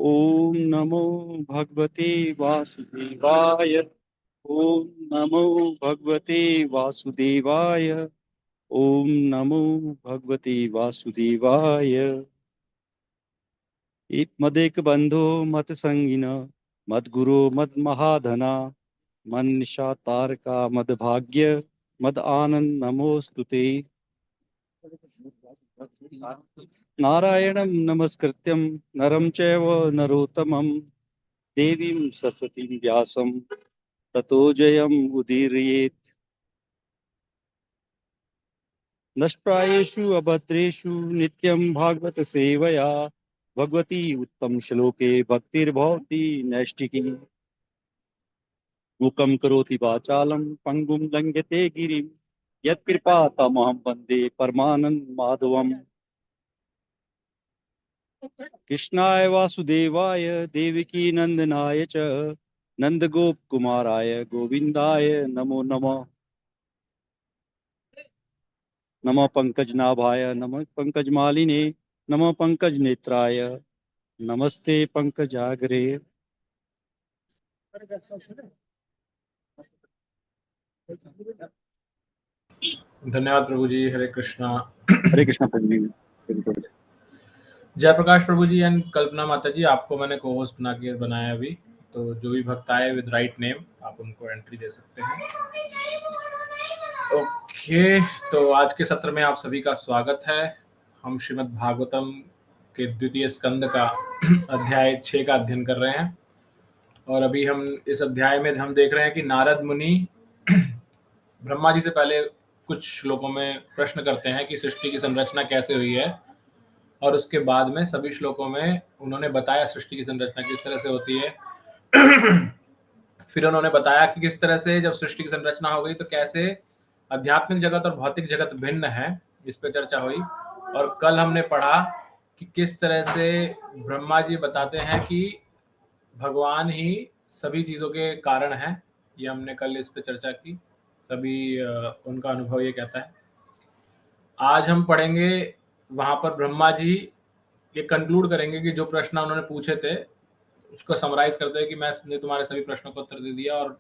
ओम नमो भगवते वासुदेवाय। ओम नमो भगवते वासुदेवाय। ओम नमो भगवते वासुदेवाय। मदेक बंधो मत संगिन मद गुरो मद महाधना मन निशा तारका मद भाग्य मद आनंद नमोस्तुते। नारायणं नमस्कृत्यं नरं चैव नरोत्तमं देवीं सरस्वतीं व्यासं ततो जयम् उदीरयेत्। नष्टप्रायेषु अभद्रेषु नित्यं भागवत सेवया भगवती उत्तम श्लोके भक्तिर्भवति नैष्टिकी। मूकं करोति वाचालं पङ्गुं लङ्घयते गिरिं यत्कृपा तमहं वन्दे परमानन्द माधवम्। कृष्णाय वासुदेवाय देवकी नंदनाय च नंदगोप कुमाराय गोविंदाय नमो नमः। नमः पंकजनाभाय नमः पंकजमालिने नमः पंकज नेत्राय नमस्ते पंकजाग्रे। धन्यवाद प्रभु जी। हरे कृष्णा। हरे कृष्णा प्रभु जी। जयप्रकाश प्रभु जी एंड कल्पना माता जी, आपको मैंने को होस्ट बना के बनाया अभी, तो जो भी भक्त आए विद राइट नेम आप उनको एंट्री दे सकते हैं। ओके, तो आज के सत्र में आप सभी का स्वागत है। हम श्रीमद् भागवतम के द्वितीय स्कंद का अध्याय 6 का अध्ययन कर रहे हैं और अभी हम इस अध्याय में हम देख रहे हैं कि नारद मुनि ब्रह्मा जी से पहले कुछ श्लोकों में प्रश्न करते हैं कि सृष्टि की संरचना कैसे हुई है, और उसके बाद में सभी श्लोकों में उन्होंने बताया सृष्टि की संरचना किस तरह से होती है। फिर उन्होंने बताया कि किस तरह से जब सृष्टि की संरचना हो गई तो कैसे आध्यात्मिक जगत और भौतिक जगत भिन्न है, इस पर चर्चा हुई। और कल हमने पढ़ा कि किस तरह से ब्रह्मा जी बताते हैं कि भगवान ही सभी चीजों के कारण है। ये हमने कल इस पर चर्चा की, सभी उनका अनुभव ये कहता है। आज हम पढ़ेंगे, वहां पर ब्रह्मा जी ये कंक्लूड करेंगे कि जो प्रश्न उन्होंने पूछे थे उसको समराइज करते हैं कि मैंने तुम्हारे सभी प्रश्नों को उत्तर दे दिया और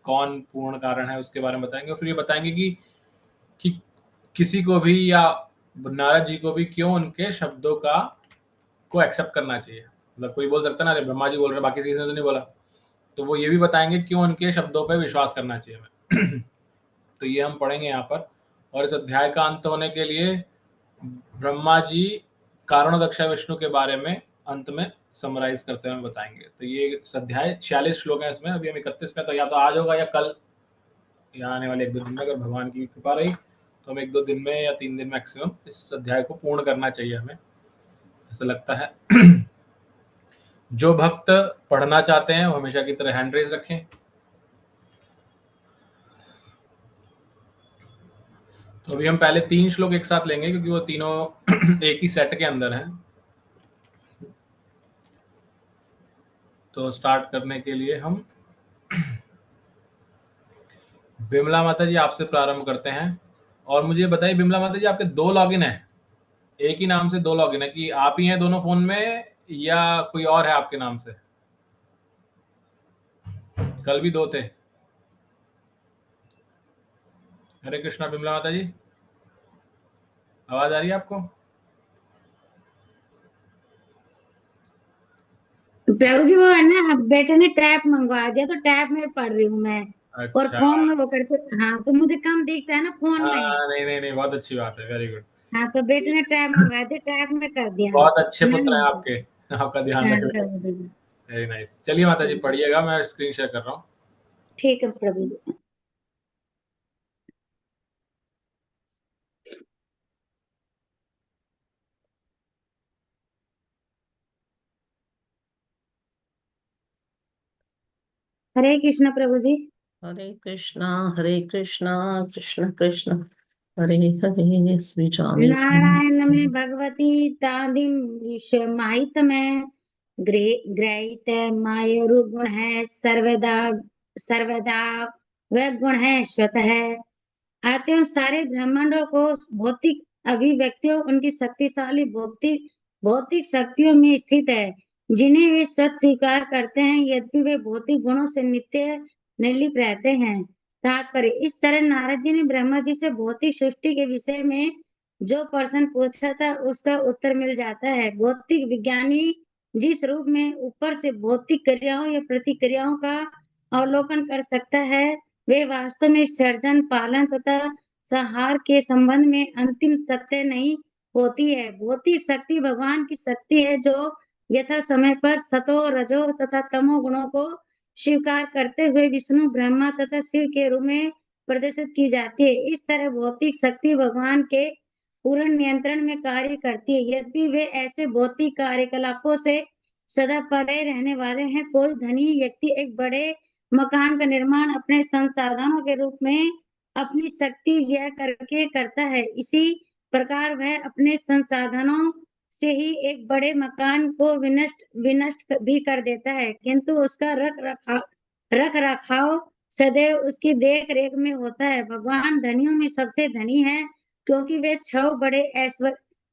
कौन पूर्ण कारण है उसके बारे में बताएंगे। फिर ये बताएंगे कि किसी को भी या नारद जी को भी क्यों उनके शब्दों को एक्सेप्ट करना चाहिए। मतलब कोई बोल सकता है ना, अरे ब्रह्मा जी बोल रहे बाकी किसी ने तो नहीं बोला, तो वो ये भी बताएंगे क्यों उनके शब्दों पर विश्वास करना चाहिए हमें। तो ये हम पढ़ेंगे यहाँ पर। और इस अध्याय का अंत होने के लिए ब्रह्मा जी कारण दक्षा विष्णु के बारे में अंत में समराइज करते हुए बताएंगे। तो ये अध्याय 46 श्लोक है इसमें, अभी हम 31 में, तो या तो आज होगा या कल यहाँ आने वाले 1-2 दिन में, अगर भगवान की कृपा रही तो हम 1-2 दिन में या 3 दिन मैक्सिमम इस अध्याय को पूर्ण करना चाहिए, हमें ऐसा लगता है। जो भक्त पढ़ना चाहते हैं वो हमेशा की तरह हैंड रेज रखें। तो अभी हम पहले 3 श्लोक एक साथ लेंगे क्योंकि वो तीनों एक ही सेट के अंदर हैं। तो स्टार्ट करने के लिए हम बिमला माता जी आपसे प्रारंभ करते हैं। और मुझे बताइए बिमला माता जी, आपके 2 लॉगिन है, एक ही नाम से 2 लॉगिन है कि आप ही हैं दोनों फोन में या कोई और है आपके नाम से? कल भी 2 थे। हरे कृष्णा बिमला माता जी, आवाज आ रही है आपको? प्रभु जी वो है ना, बेटे ने टैब मंगवा दिया तो टैब में पढ़ रही हूँ मैं। अच्छा। और फोन में वो करके, हाँ तो मुझे कम दिखता है ना फोन में। नहीं, बहुत अच्छी बात है, वेरी गुड। हाँ तो बेटे ने टैब मंगवा दिया, टैब में कर दिया। बहुत अच्छे पुत्र हैं आपके, आपका ध्यान हाँ, रख रहे हैं। प्रभु जी। Very nice. चलिए माता जी पढ़िएगा, मैं स्क्रीन शेयर कर रहा हूँ। ठीक है प्रभु जी। हरे कृष्ण प्रभु जी। हरे कृष्णा कृष्ण कृष्ण हरे हरे स्वामी नारायण में भगवती तादिम विश्वमाहित में ग्रहित माय गुण है सर्वदा सर्वदा वह गुण है स्वतः है। आत्मा सारे ब्रह्मांडों को भौतिक अभिव्यक्तियों उनकी शक्तिशाली भौतिक शक्तियों में स्थित है। जिन्हें वे सत स्वीकार करते हैं, यद्यपि वे भौतिक गुणों से नित्य निर्लिप्त रहते हैं। तात्पर्य, इस तरह नारद जी ने ब्रह्मा जी से भौतिक सृष्टि के विषय में जो प्रश्न पूछा था, उसका उत्तर मिल जाता है। भौतिक विज्ञानी जिस रूप में ऊपर से भौतिक क्रियाओं या प्रतिक्रियाओं का अवलोकन कर सकता है, वे वास्तव में सर्जन, पालन तथा संहार के संबंध में अंतिम सत्य नहीं होती है। भौतिक शक्ति भगवान की शक्ति है, जो यथा समय पर सतो, रजो तथा तमो गुणों को स्वीकार करते हुए विष्णु, ब्रह्मा तथा शिव के रूप में प्रदर्शित की जाती है। इस तरह भौतिक शक्ति भगवान के पूर्ण नियंत्रण में कार्य करती है, यद्यपि वे ऐसे भौतिक कार्यकलापों से सदा परे रहने वाले हैं। कोई धनी व्यक्ति एक बड़े मकान का निर्माण अपने संसाधनों के रूप में अपनी शक्ति व्यय करके करता है। इसी प्रकार वह अपने संसाधनों से ही एक बड़े मकान को विनष्ट भी कर देता है, किंतु उसका रख रखाव सदैव उसकी देख रेख में होता है। भगवान धनियों में सबसे धनी है, क्योंकि वे 6 बड़े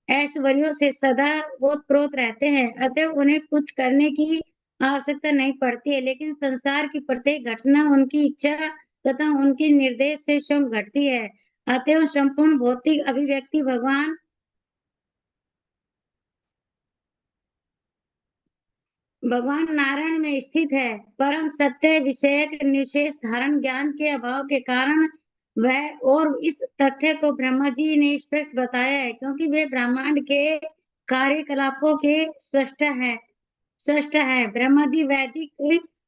ऐश्वर्यों से सदा ओतप्रोत रहते हैं, अतः उन्हें कुछ करने की आवश्यकता नहीं पड़ती है। लेकिन संसार की प्रत्येक घटना उनकी इच्छा तथा उनके निर्देश से स्वयं घटती है। अतः संपूर्ण भौतिक अभिव्यक्ति भगवान नारायण में स्थित है। परम सत्य विषयक निशेष धारण ज्ञान के अभाव के कारण वह, और इस तथ्य को ब्रह्मा जी ने स्पष्ट बताया है, क्योंकि वे ब्रह्मांड के कार्यकलापों के स्रष्टा है। ब्रह्मा जी वैदिक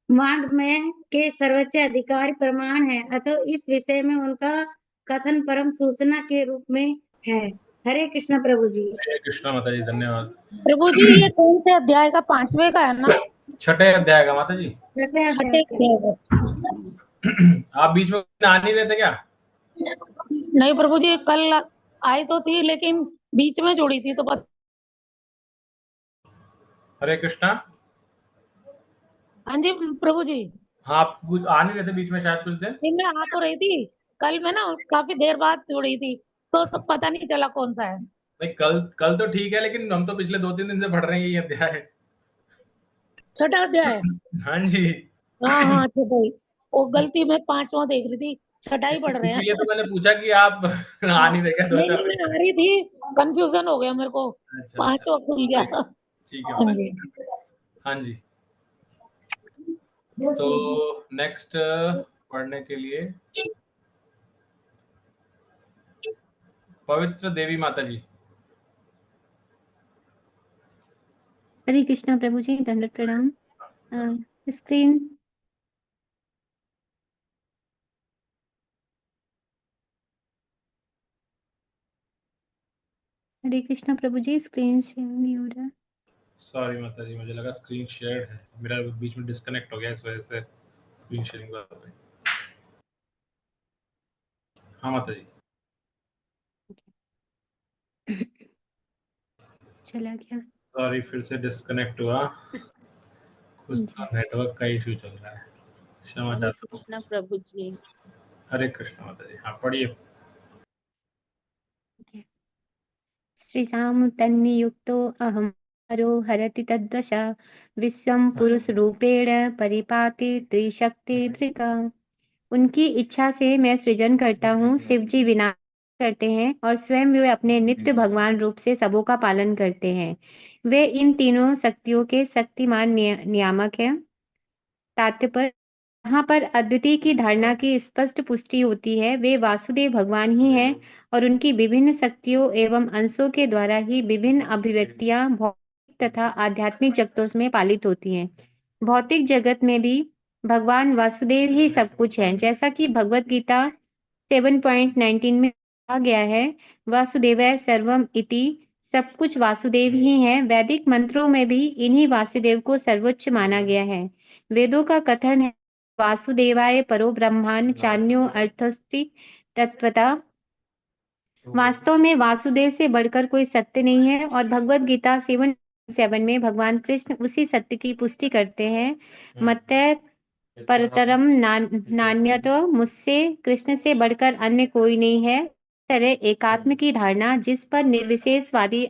वांग में के सर्वोच्च अधिकारी प्रमाण है, अतः इस विषय में उनका कथन परम सूचना के रूप में है। हरे कृष्ण प्रभु जी। हरे कृष्णा माता जी, धन्यवाद। प्रभु जी, ये कौन से अध्याय का? 5वें का है ना? 6ठे अध्याय का माता जी। कृपया छठे अध्याय का। आप बीच में आ नहीं रहे थे क्या? नहीं प्रभु जी, कल आई तो थी, लेकिन बीच में जुड़ी थी तो हरे कृष्णा। हाँ जी प्रभु जी। हाँ, आप कुछ आ नहीं रहे थे बीच में शायद कुछ दिन। नहीं, मैं आ तो रही थी। कल मैं ना काफी देर बाद जुड़ी थी, तो सब पता नहीं चला कौन सा है। नहीं, कल तो ठीक है, लेकिन हम तो पिछले 2-3 दिन से पढ़ रहे हैं ये अध्याय। छठा अध्याय। हाँ जी। हाँ हाँ, छठा ही। वो गलती में 5वां देख रही थी, छठा ही पढ़ रहे हैं। इसीलिए तो मैंने पूछा कि आप आ नहीं रहे क्या नहीं 2-4 नहीं, दिन मैं से। आ रही थी, कंफ्यूजन हो गया मेरे को, अच्छा 5वां खुल गया। ठीक है हाँ माता जी। जी। हाँ जी, तो नेक्स्ट पढ़ने के लिए पवित्र देवी माता जी। हरे कृष्णा प्रभु जी, दंडवत प्रणाम। स्क्रीन हरे कृष्णा प्रभु जी, स्क्रीन शेयर नहीं हो रहा। सॉरी माता जी, मुझे लगा स्क्रीन शेयर है, मेरा बीच में डिस्कनेक्ट हो गया, इस वजह से स्क्रीन शेयरिंग बंद हो गई। हाँ माता जी। चला गया। सॉरी, फिर से डिस्कनेक्ट हुआ, कुछ तो नेटवर्क का इशू चल रहा है, क्षमा हरे चाहता हूँ। कृष्णा प्रभु जी। हरे कृष्ण माता जी। हाँ पढ़िए। श्री राम तन्नियुक्तो अहम हरो हरति तद्वशा विश्वम पुरुष रूपेण परिपाति त्रिशक्ति धृका। उनकी इच्छा से मैं सृजन करता हूँ, शिव जी विनाश करते हैं और स्वयं वे अपने नित्य भगवान रूप से सबों का पालन करते हैं। वे इन तीनों शक्तियों के शक्तिमान नियामक हैं। तात्पर्य, यहाँ पर अद्वितीय की धारणा की स्पष्ट पुष्टि होती है। वे वासुदेव भगवान ही हैं और उनकी विभिन्न शक्तियों एवं अंशों के द्वारा ही विभिन्न अभिव्यक्तियां भौतिक तथा आध्यात्मिक जगतों में पालित होती हैं। भौतिक जगत में भी भगवान वासुदेव ही सब कुछ है, जैसा कि भगवत गीता 7.19 में कहा गया है, वासुदेवाय सर्वम इति, सब कुछ वासुदेव ही है। वैदिक मंत्रों में भी इन्हीं वासुदेव को सर्वोच्च माना गया है। वेदों का कथन है, वासुदेवाय परो ब्रह्मान चान्यो अर्थस्ति तत्वता। वास्तव में वासुदेव से बढ़कर कोई सत्य नहीं है और भगवत गीता 7 में भगवान कृष्ण उसी सत्य की पुष्टि करते हैं। मत्तय परतरम नान्यत, मुझसे कृष्ण से बढ़कर अन्य कोई नहीं है। तरह एकात्म की धारणा जिस पर निर्विशेषवादी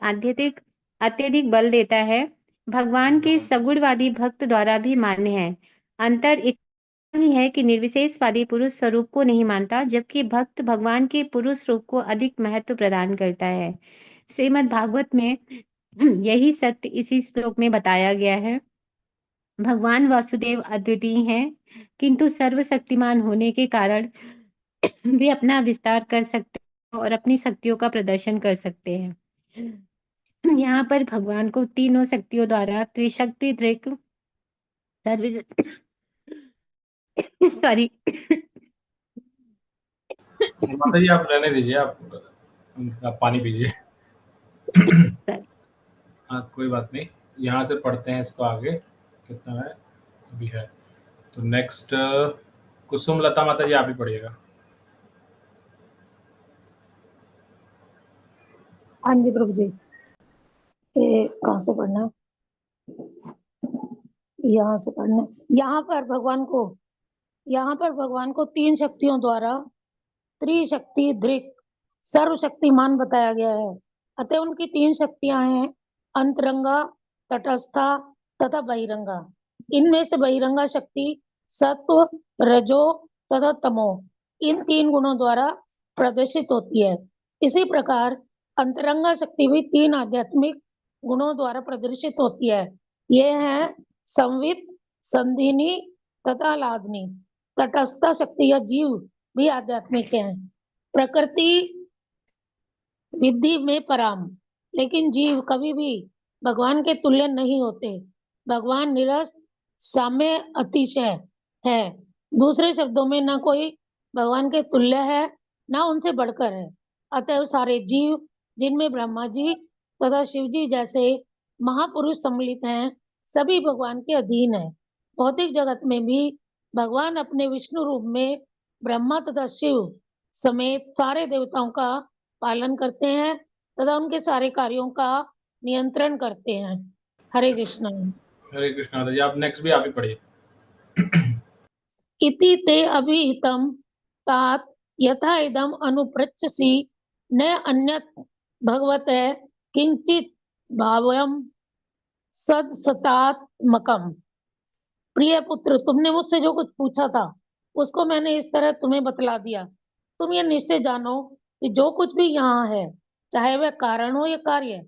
अत्यधिक बल देता है, भगवान के सगुणवादी भक्त द्वारा भी मान्य है। अंतर इतना ही है कि निर्विशेषवादी पुरुष स्वरूप को नहीं मानता, जबकि भक्त भगवान के पुरुष रूप को अधिक महत्व प्रदान करता है। श्रीमद् भागवत में यही सत्य इसी श्लोक में बताया गया है। भगवान वासुदेव अद्वितीय हैं, किंतु सर्वशक्तिमान होने के कारण वे अपना विस्तार कर सकते हैं और अपनी शक्तियों का प्रदर्शन कर सकते हैं। यहाँ पर भगवान को तीनों शक्तियों द्वारा त्रिशक्ति दृक् सर्व सॉरी माता जी आप रहने दीजिए, आप पानी पीजिए। हाँ कोई बात नहीं, यहाँ से पढ़ते हैं इसको आगे। कितना है अभी है तो नेक्स्ट कुसुम लता माता जी आप ही पढ़िएगा। हाँ जी प्रभु जी। ये कहाँ से पढ़ना है? यहाँ से पढ़ना है। यहाँ पर भगवान को तीन शक्तियों द्वारा त्रिशक्ति दृक् सर्वशक्तिमान बताया गया है। अतः उनकी तीन शक्तियां हैं अंतरंगा, तटस्था तथा बहिरंगा। इनमें से बहिरंगा शक्ति सत्व, रजो तथा तमो इन तीन गुणों द्वारा प्रदर्शित होती है। इसी प्रकार अंतरंगा शक्ति भी तीन आध्यात्मिक गुणों द्वारा प्रदर्शित होती है। ये हैं संवित, संधिनी तथा लादनी। तटस्था शक्ति या जीव भी आध्यात्मिक है। प्रकृति विधि में पराम, लेकिन जीव कभी भी भगवान के तुल्य नहीं होते। भगवान निरस्त, साम्य, अतिशय है। दूसरे शब्दों में न कोई भगवान के तुल्य है, न उनसे बढ़कर है। अतः सारे जीव, जिनमें ब्रह्मा जी तथा शिव जी जैसे महापुरुष सम्मिलित हैं, सभी भगवान के अधीन है। भौतिक जगत में भी भगवान अपने विष्णु रूप में ब्रह्मा तथा शिव समेत सारे देवताओं का पालन करते हैं तथा उनके सारे कार्यों का नियंत्रण करते हैं। हरे कृष्ण। हरे कृष्ण माता जी, आप नेक्स्ट भी आप ही पढ़िए। इति ते अभिहितं तात यथा इदम अनुपृच्छसि न अन्यत् भगवते किंचित भावम सदसतात्मकम। प्रिय पुत्र, तुमने मुझसे जो कुछ पूछा था उसको मैंने इस तरह तुम्हें बतला दिया। तुम ये निश्चय जानो कि जो कुछ भी यहाँ है, चाहे वह कारण हो या कार्य,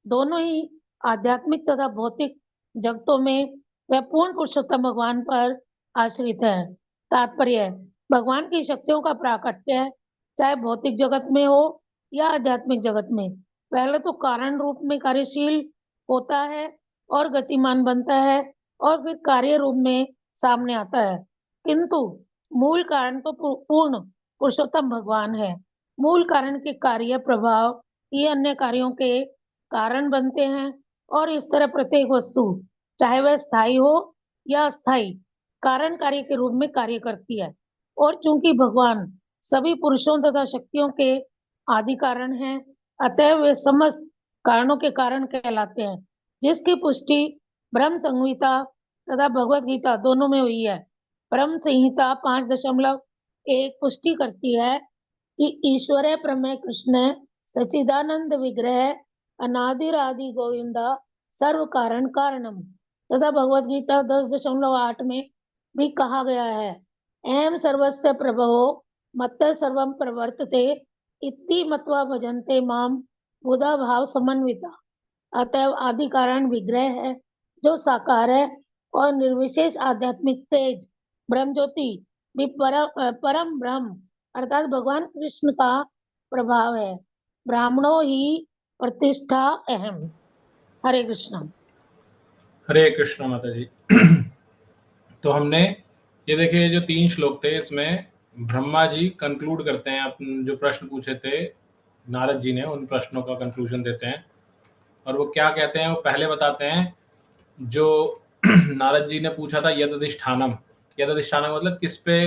दोनों ही आध्यात्मिक तथा भौतिक जगतों में वह पूर्ण पुरुषोत्तम भगवान पर आश्रित है। तात्पर्य, भगवान की शक्तियों का प्राकट्य चाहे भौतिक जगत में हो या आध्यात्मिक जगत में, पहले तो कारण रूप में कार्यशील होता है और गतिमान बनता है और फिर कार्य रूप में सामने आता है। किंतु मूल कारण तो पूर्ण पुरुषोत्तम भगवान है। मूल कारण के कार्य प्रभाव ये अन्य कार्यों के कारण बनते हैं और इस तरह प्रत्येक वस्तु, चाहे वह स्थायी हो या अस्थायी, कारण कार्य के रूप में कार्य करती है। और चूंकि भगवान सभी पुरुषों तथा शक्तियों के आदि कारण हैं, अतः वे समस्त कारणों के कारण कहलाते हैं, जिसकी पुष्टि ब्रह्म संहिता तथा भगवत गीता दोनों में हुई है। ब्रह्म संहिता 5.1 पुष्टि करती है कि ईश्वर प्रमेय कृष्ण सच्चिदानंद विग्रह अनादिरादि गोविंदा सर्व कारण कारणम, तथा भगवत गीता 10.8 में भी कहा गया है एम सर्वस्य प्रभवो मत्तः सर्वं प्रवर्तते इति मत्वा भजन्ते माम बुधा भाव समन्विता। अतएव आदि कारण विग्रह है जो साकार है और निर्विशेष आध्यात्मिक तेज ब्रह्म ज्योति भी परम ब्रह्म अर्थात भगवान कृष्ण का प्रभाव है। ब्राह्मणों ही प्रतिष्ठा अहम। हरे कृष्ण। हरे कृष्ण माता जी। तो हमने ये देखिए जो 3 श्लोक थे, इसमें ब्रह्मा जी कंक्लूड करते हैं अपने जो प्रश्न पूछे थे नारद जी ने, उन प्रश्नों का कंक्लूजन देते हैं। और वो क्या कहते हैं वो पहले बताते हैं। जो नारद जी ने पूछा था यदधिष्ठानम, यदधिष्ठानम मतलब किस पे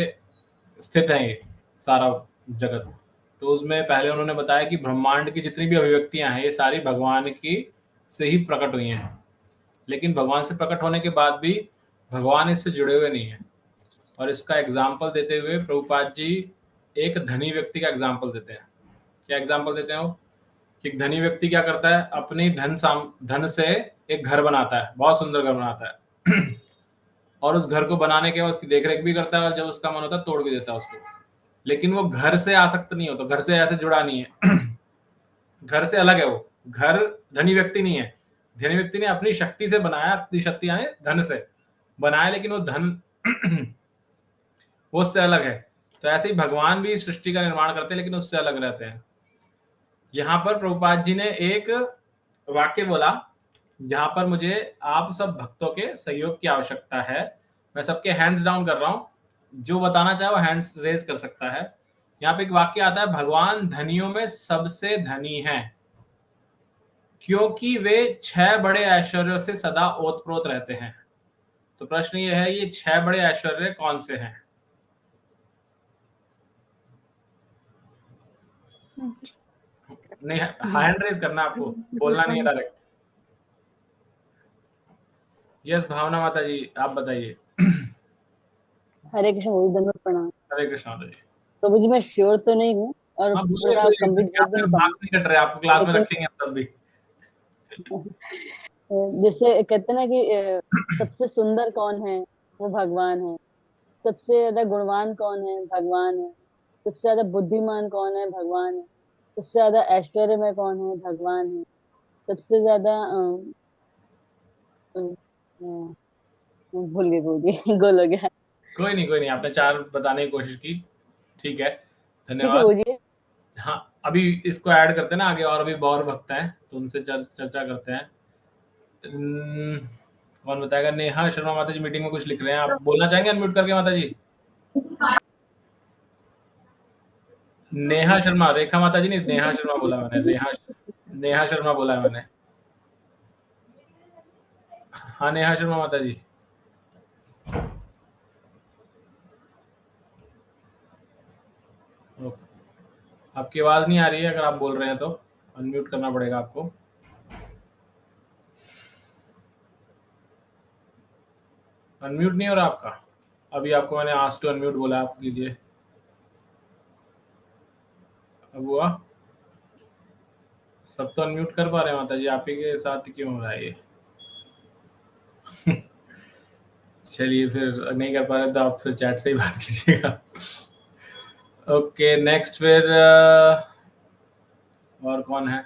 स्थित है ये सारा जगत, तो उसमें पहले उन्होंने बताया कि ब्रह्मांड की जितनी भी अभिव्यक्तियां हैं ये सारी भगवान की से ही प्रकट हुई हैं। लेकिन भगवान से प्रकट होने के बाद भी भगवान इससे जुड़े हुए नहीं है। और इसका एग्जाम्पल देते हुए प्रभुपाद जी एक धनी व्यक्ति का एग्जाम्पल देते हैं। क्या एग्जाम्पल देते हैं वो कि एक धनी व्यक्ति क्या करता है, अपनी धन से एक घर बनाता है, बहुत सुंदर घर बनाता है और उस घर को बनाने के बाद उसकी देखरेख भी करता है और जब उसका मन होता है तोड़ भी देता है उसको, लेकिन वो घर से आसक्त नहीं होता, घर से ऐसे जुड़ा नहीं है घर से अलग है वो। घर धनी व्यक्ति नहीं है, धनी व्यक्ति ने अपनी शक्ति से बनाया, अपनी शक्ति यानी धन से बनाया, लेकिन वो धन वो उससे अलग है। तो ऐसे ही भगवान भी सृष्टि का निर्माण करते हैं लेकिन उससे अलग रहते हैं। यहाँ पर प्रभुपाद जी ने एक वाक्य बोला जहां पर मुझे आप सब भक्तों के सहयोग की आवश्यकता है। मैं सबके हैंड्स डाउन कर रहा हूं, जो बताना चाहे वो हैंड्स रेज कर सकता है। यहाँ पे एक वाक्य आता है, भगवान धनियों में सबसे धनी हैं क्योंकि वे 6 बड़े ऐश्वर्यों से सदा ओतप्रोत रहते हैं। तो प्रश्न ये है, ये 6 बड़े ऐश्वर्य कौन से हैं? नहीं, हैंड रेज करना आपको, बोलना नहीं है डायरेक्ट। यस भावना माता जी, आप बताइए। हरे कृष्ण प्रभु, धन्यवाद, प्रणाम। हरे कृष्ण माता जी। प्रभु जी मैं श्योर तो नहीं हूँ और हाँ, बोलिए, पूरा बोलिए, कंप्लीट बोल भी नहीं मार्क्स नहीं कट रहे, आपको क्लास में लेकिन- रखेंगे हम तब भी। जैसे कहते हैं ना कि सबसे सुंदर कौन है, वो भगवान है। सबसे ज्यादा गुणवान कौन है, भगवान है। सबसे ज्यादा बुद्धिमान कौन है, भगवान है। सबसे ज्यादा ऐश्वर्य में कौन है, भगवान है। सबसे ज्यादा भूल गई प्रभु जी गोल हो गया। कोई नहीं, आपने 4 बताने की कोशिश की, ठीक है, ठीक है धन्यवाद। प्रभु जी। हाँ, अभी इसको ऐड करते हैं ना आगे, और अभी और भक्त हैं तो उनसे चर्चा करते हैं। कौन बताएगा? नेहा शर्मा माता जी मीटिंग में कुछ लिख रहे हैं, आप बोलना चाहेंगे अनम्यूट करके माता जी? नेहा शर्मा, रेखा माता जी नहीं, नेहा शर्मा बोला मैंने, नेहा शर्मा बोला है मैंने। हाँ नेहा शर्मा माता जी। आपकी आवाज नहीं आ रही है, अगर आप बोल रहे हैं तो अनम्यूट करना पड़ेगा आपको। अनम्यूट नहीं हो रहा आपका, अभी आपको मैंने आस्क टू अनम्यूट बोला, आप कीजिए। अब हुआ? सब तो अनम्यूट कर पा रहे हैं माता जी, आप ही के साथ क्यों हो रहा है ये? चलिए फिर नहीं कर पा रहे तो आप फिर चैट से ही बात कीजिएगा। ओके नेक्स्ट, फिर और कौन है?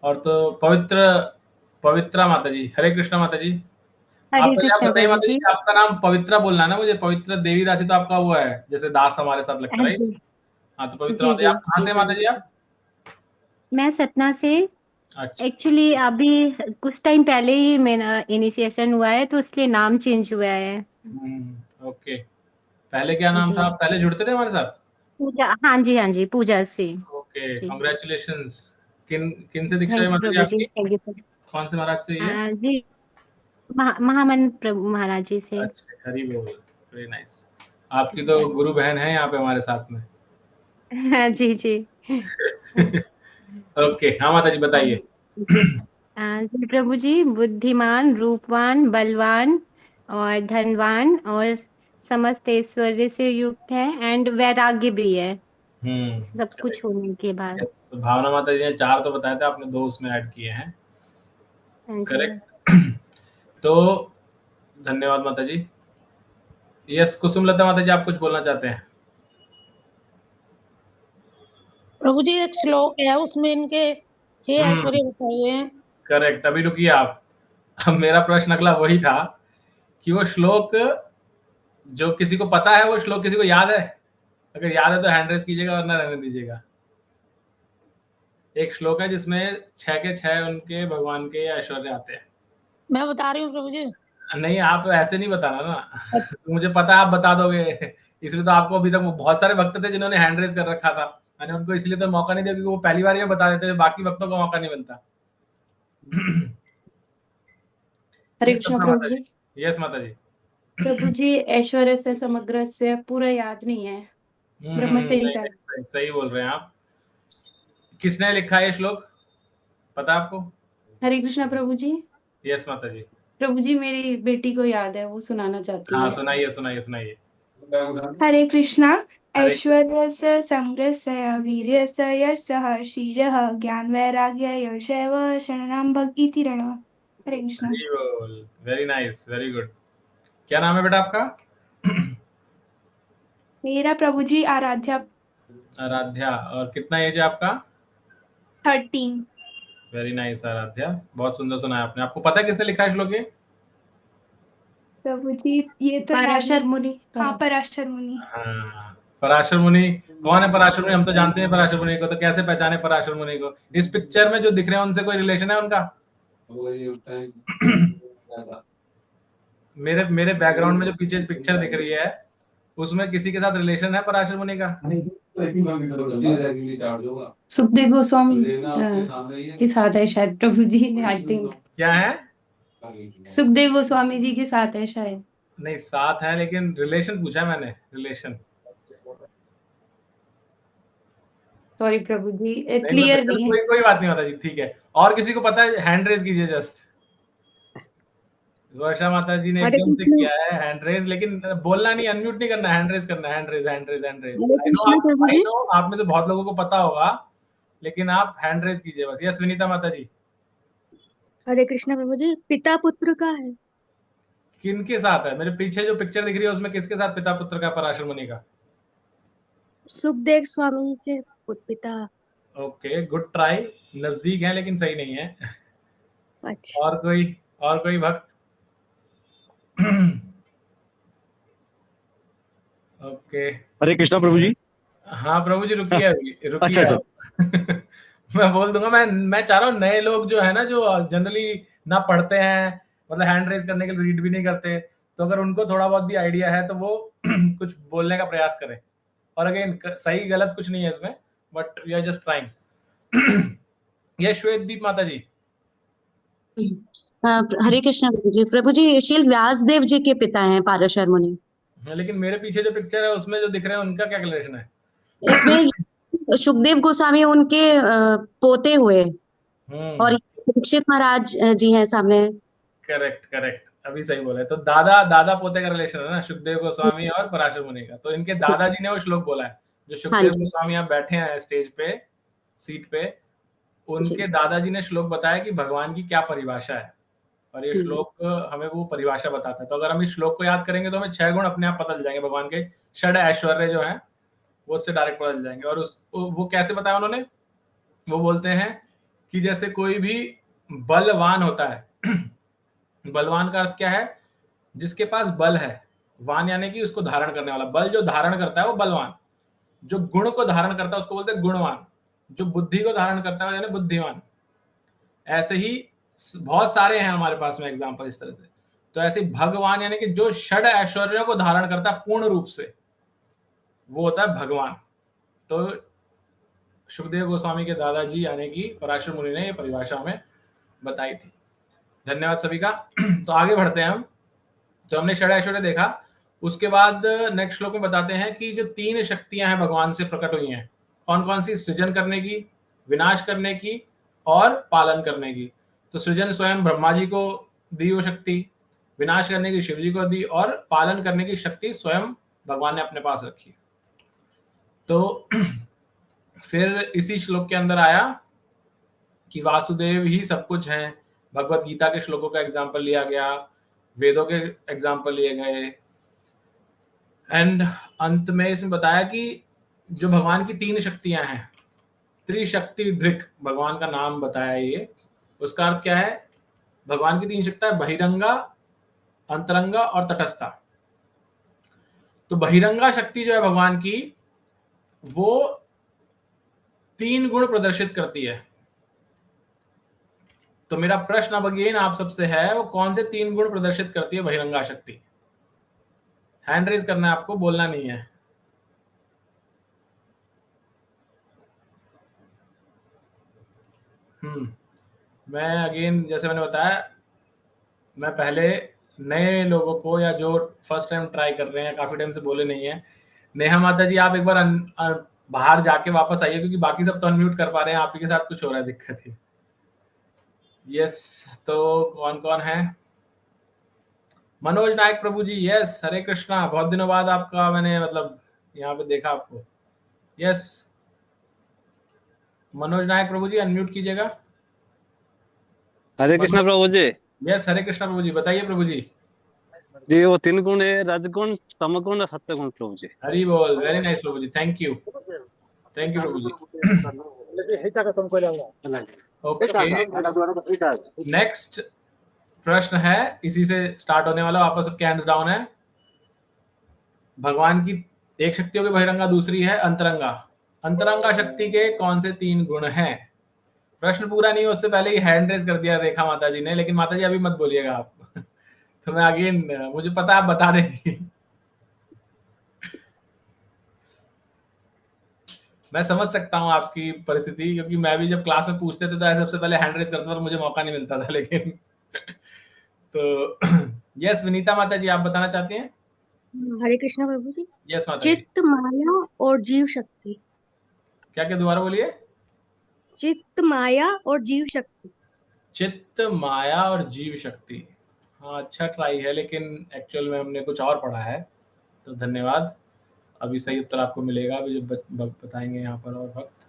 और तो पवित्रा माता जी। हरे कृष्णा माता जी। आप हरे पहले आप कृष्ण बताइए प्रभु माता जी, जी। आपका नाम पवित्रा बोलना है ना मुझे, पवित्र देवी दासी तो आपका हुआ है, जैसे दास हमारे साथ लगता है। जी हाँ तो पवित्रा जी माता जी, जी आप कहाँ से माता जी आप? मैं सतना से। अच्छा, एक्चुअली अभी कुछ टाइम पहले ही मेरा इनिशिएशन हुआ है तो इसलिए नाम चेंज हुआ है। ओके। पहले क्या नाम जी। था? आप पहले जुड़ते थे हमारे साथ? पूजा, हाँ जी, पूजा से। ओके, जी। कांग्रेचुलेशंस। किन से दीक्षा है थैंक यू माता जी प्रभु जी, आपकी? Thank you sir. कौन से महाराज से ये? जी, महामन प्रभु महाराज जी से। अच्छा, हरी बोल, वेरी नाइस। आपकी तो गुरु बहन है यहाँ पे हमारे साथ में। जी जी। ओके, हाँ माता जी बताइए। जी प्रभु जी, बुद्धिमान, रूपवान, बलवान और धनवान और समस्त ऐश्वर्य से युक्त है एंड वैराग्य भी है सब कुछ होने के बाद। यस, भावना माता जी ने 4 तो बताए थे, आपने 2 उसमें ऐड किए हैं, हाँ जी। करेक्ट। तो धन्यवाद माता जी। यस, कुसुमलता माता जी आप कुछ बोलना चाहते हैं? प्रभु जी एक श्लोक है उसमें इनके 6 ऐश्वर्य बताए हैं। करेक्ट, अभी रुकिए आप। अब मेरा प्रश्न अगला वही था कि वो श्लोक जो किसी को पता है, वो श्लोक किसी को याद है? अगर याद है तो हैंड रेज कीजिएगा, वरना रहने दीजिएगा। एक श्लोक है जिसमें 6 के 6 उनके भगवान के ऐश्वर्य आते हैं। मैं बता रही हूँ प्रभु जी। नहीं, आप ऐसे नहीं बताना ना। तो मुझे पता है आप बता दोगे, इसलिए तो आपको अभी तक बहुत सारे भक्त थे जिन्होंने हैंड रेज कर रखा था, मैंने उनको इसलिए तो मौका नहीं दिया क्योंकि वो पहली बार में बता देते थे, बाकी भक्तों को मौका नहीं मिलता। हरे कृष्ण प्रभु जी। यस माता जी। प्रभु जी, ऐश्वर्य से समग्र से पूरा याद नहीं है, ब्रह्म से ही याद। सही बोल रहे हैं आप। किसने लिखा है ये श्लोक, पता है आपको? हरे कृष्ण प्रभु जी। यस माता जी। प्रभु जी, मेरी बेटी को याद है, वो सुनाना चाहती हाँ है। सुनाइए सुनाइए सुनाइए। हरे कृष्णा। हरे- ऐश्वर्यस्य समृद्धस्य वीर्यस्य यशः शीलः ज्ञान वैराग्य यशैव शरणं भग इति रण। Hare Krishna. Very nice, very good. क्या नाम है बेटा आपका? मेरा प्रभु जी आराध्या। आराध्या। और कितना एज है आपका? 13। वेरी नाइस आराध्या, बहुत सुंदर सुना है आपने। आपको पता है किसने लिखा है श्लोक ये? प्रभु जी ये तो याद पराशर नहीं। मुनि हाँ, पराशर मुनि। हाँ, पराशर मुनि। कौन है पराशर मुनि? हम तो जानते हैं पराशर मुनि को, तो कैसे पहचाने पराशर मुनि को? इस पिक्चर में जो दिख रहे हैं उनसे कोई रिलेशन है उनका? मेरे मेरे बैकग्राउंड में जो पीछे पिक्चर दिख रही है उसमें किसी के साथ रिलेशन है पराशर मुनि का? सुखदेव गोस्वामी के साथ है शायद प्रभु जी, आई थिंक। क्या है? सुखदेव गोस्वामी जी के साथ है शायद। नहीं, साथ है लेकिन रिलेशन पूछा मैंने, रिलेशन। सॉरी प्रभु जी, नहीं, क्लियर चलो नहीं है। कोई बात नहीं होता जी, ठीक है। और किसी को पता है? हैंड रेज कीजिए जस्ट। वर्षा माता जी ने हरे एकदम से कृष्ण। किया है हैंड रेज, लेकिन बोलना नहीं, अनम्यूट नहीं करना, हैंड रेज करना है। Hand raise, hand raise, hand raise. Hare Krishna प्रभु आई जी। नो आप में से बहुत लोगों को पता होगा, लेकिन आप हैंड रेज कीजिए बस। यस विनीता माता जी। हरे कृष्ण प्रभु जी। पिता पुत्र का है। किनके साथ है? मेरे पीछे जो पिक्चर दिख रही है उसमें किसके साथ पिता पुत्र का, पराशर मुनि का? सुखदेव स्वामी के पिता। Okay, good try. नजदीक है लेकिन सही नहीं है। अच्छा। और कोई भक्त? ओके। हरे कृष्णा प्रभु जी। हाँ प्रभु जी, रुकिए अभी, रुकिए अच्छा। आप। मैं बोल दूंगा। मैं चाह रहा हूँ नए लोग जो है ना, जो जनरली ना पढ़ते हैं, मतलब हैंड रेज करने के लिए रीड भी नहीं करते, तो अगर उनको थोड़ा बहुत भी आइडिया है तो वो कुछ बोलने का प्रयास करें। और अगेन सही गलत कुछ नहीं है इसमें, but we are just trying. ये श्वेतदीप माता जी। हरे कृष्ण प्रभु जी। प्रभु जी शील व्यासदेव जी के पिता हैं पाराशर मुनि। लेकिन मेरे पीछे जो पिक्चर है उसमें जो दिख रहे हैं उनका क्या रिलेशन है? इसमें सुखदेव गोस्वामी उनके पोते हुए, और परीक्षित महाराज जी हैं सामने। करेक्ट करेक्ट, अभी सही बोला है। तो दादा पोते का रिलेशन है ना, सुखदेव गोस्वामी और पराशर मुनि का। तो इनके दादाजी ने वो श्लोक बोला है। जो हाँ सुखदेव जी। गोस्वामी यहाँ बैठे हैं स्टेज पे, सीट पे, उनके दादाजी ने श्लोक बताया कि भगवान की क्या परिभाषा है, और ये श्लोक हमें वो परिभाषा बताता है। तो अगर हम इस श्लोक को याद करेंगे तो हमें 6 गुण अपने आप पता चल जाएंगे। भगवान के षड ऐश्वर्य जो है वो उससे डायरेक्ट पता चल जाएंगे। और वो कैसे बताया उन्होंने? वो बोलते हैं कि जैसे कोई भी बलवान होता है। बलवान का अर्थ क्या है? जिसके पास बल है। वान यानी कि उसको धारण करने वाला। बल जो धारण करता है वो बलवान। जो गुण को धारण करता है उसको बोलते हैं गुणवान। जो बुद्धि को धारण करता है यानी बुद्धिमान। ऐसे ही बहुत सारे हैं हमारे पास में एग्जांपल इस तरह से। तो ऐसे भगवान यानी कि जो षड ऐश्वर्यों को धारण करता है पूर्ण रूप से, वो होता है भगवान। तो सुखदेव गोस्वामी के दादाजी यानी कि पराशर मुनि ने ये परिभाषा हमें बताई थी। धन्यवाद सभी का। तो आगे बढ़ते हैं हम। तो हमने षड ऐश्वर्य देखा। उसके बाद नेक्स्ट श्लोक में बताते हैं कि जो 3 शक्तियां हैं भगवान से प्रकट हुई हैं, कौन कौन सी? सृजन करने की, विनाश करने की और पालन करने की। तो सृजन स्वयं ब्रह्मा जी को दी वो शक्ति, विनाश करने की शिव जी को दी, और पालन करने की शक्ति स्वयं भगवान ने अपने पास रखी। तो फिर इसी श्लोक के अंदर आया कि वासुदेव ही सब कुछ है। भगवत गीता के श्लोकों का एग्जाम्पल लिया गया, वेदों के एग्जाम्पल लिए गए, एंड अंत में इसमें बताया कि जो भगवान की 3 शक्तियां हैं, त्रिशक्ति दृक् भगवान का नाम बताया। ये उसका अर्थ क्या है? भगवान की 3 शक्तियां, बहिरंगा, अंतरंगा और तटस्था। तो बहिरंगा शक्ति जो है भगवान की, वो 3 गुण प्रदर्शित करती है। तो मेरा प्रश्न अब अगेन आप सबसे है, वो कौन से 3 गुण प्रदर्शित करती है बहिरंगा शक्ति? हैंड रेज करना है आपको, बोलना नहीं है। मैं अगेन जैसे मैंने बताया, मैं पहले नए लोगों को, या जो फर्स्ट टाइम ट्राई कर रहे हैं, काफी टाइम से बोले नहीं है, नेहा माता जी आप एक बार बाहर जाके वापस आइए, क्योंकि बाकी सब तो अनम्यूट कर पा रहे हैं, आप ही के साथ कुछ हो रहा है, दिक्कत है। यस, तो कौन कौन है? मनोज नायक प्रभु जी, यस। हरे कृष्णा, बहुत दिनों बाद आपका मैंने मतलब यहाँ पे देखा आपको। यस, मनोज नायक प्रभु जी अनम्यूट कीजिएगा। हरे कृष्णा प्रभु जी। यस, हरे कृष्णा प्रभु जी, बताइए प्रभु जी। जी वो 3 गुण है, रजगुण, तमगुण और सत्वगुण प्रभु जी। हरी बोल, वेरी नाइस प्रभु जी, थैंक यू प्रभु जी। ओके, नेक्स्ट प्रश्न है, इसी से स्टार्ट होने वाला, वापस सबके हैंड्स डाउन है। भगवान की एक शक्ति होगी बहिरंगा, दूसरी है अंतरंगा। अंतरंगा शक्ति के कौन से 3 गुण हैं? प्रश्न पूरा नहीं हो उससे पहले ही हैंड रेज कर दिया रेखा माता जी ने, लेकिन माता जी अभी मत बोलिएगा आप तो मैं अगेन, मुझे पता आप बता देंगी मैं समझ सकता हूँ आपकी परिस्थिति, क्योंकि मैं भी जब क्लास में पूछते थे तो ऐसे सबसे पहले हैंड रेज करता था, मुझे मौका नहीं मिलता था, लेकिन तो यस विनीता माता जी, आप बताना चाहती हैं? हरे कृष्णा प्रभु जी। यस माता जी। चित्त, माया और जीव शक्ति। क्या क्या दोबारा बोलिए? चित्त, माया और जीव शक्ति। चित्त, माया और जीव शक्ति। हाँ, अच्छा ट्राई है, लेकिन एक्चुअल में हमने कुछ और पढ़ा है, तो धन्यवाद। अभी सही उत्तर आपको मिलेगा अभी जो बताएंगे यहाँ पर और भक्त।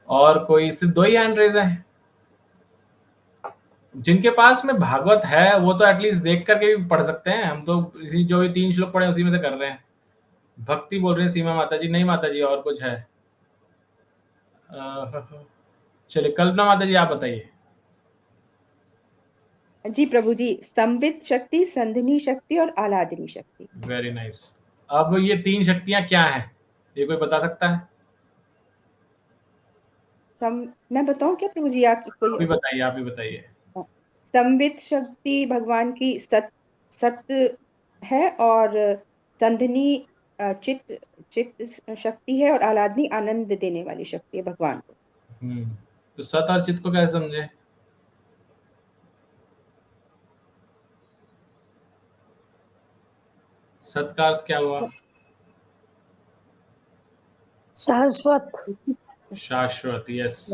और कोई सिर्फ 2 ही हैंड रेज है? जिनके पास में भागवत है वो तो एटलीस्ट देख करके भी पढ़ सकते हैं, हम तो इसी जो भी 3 श्लोक पढ़े उसी में से कर रहे हैं। भक्ति बोल रहे हैं सीमा माता जी। नहीं माता जी, और कुछ है? चलिए कल्पना माता जी, आप बताइए। जी प्रभु जी, संवित शक्ति, संधिनी शक्ति और आह्लादिनी शक्ति। Very nice. अब ये 3 शक्तियां क्या हैं, ये कोई बता सकता है? मैं बताऊं क्या प्रभु जी? आप आप ही बताइए, आप ही बताइए। संवित शक्ति भगवान की सत्य है, और संधिनी चित्त शक्ति है, और आह्लादनी आनंद देने वाली शक्ति है भगवान को। तो सत और चित्त को कैसे समझे? सत का अर्थ क्या हुआ? शाश्वत। शाश्वत, यस,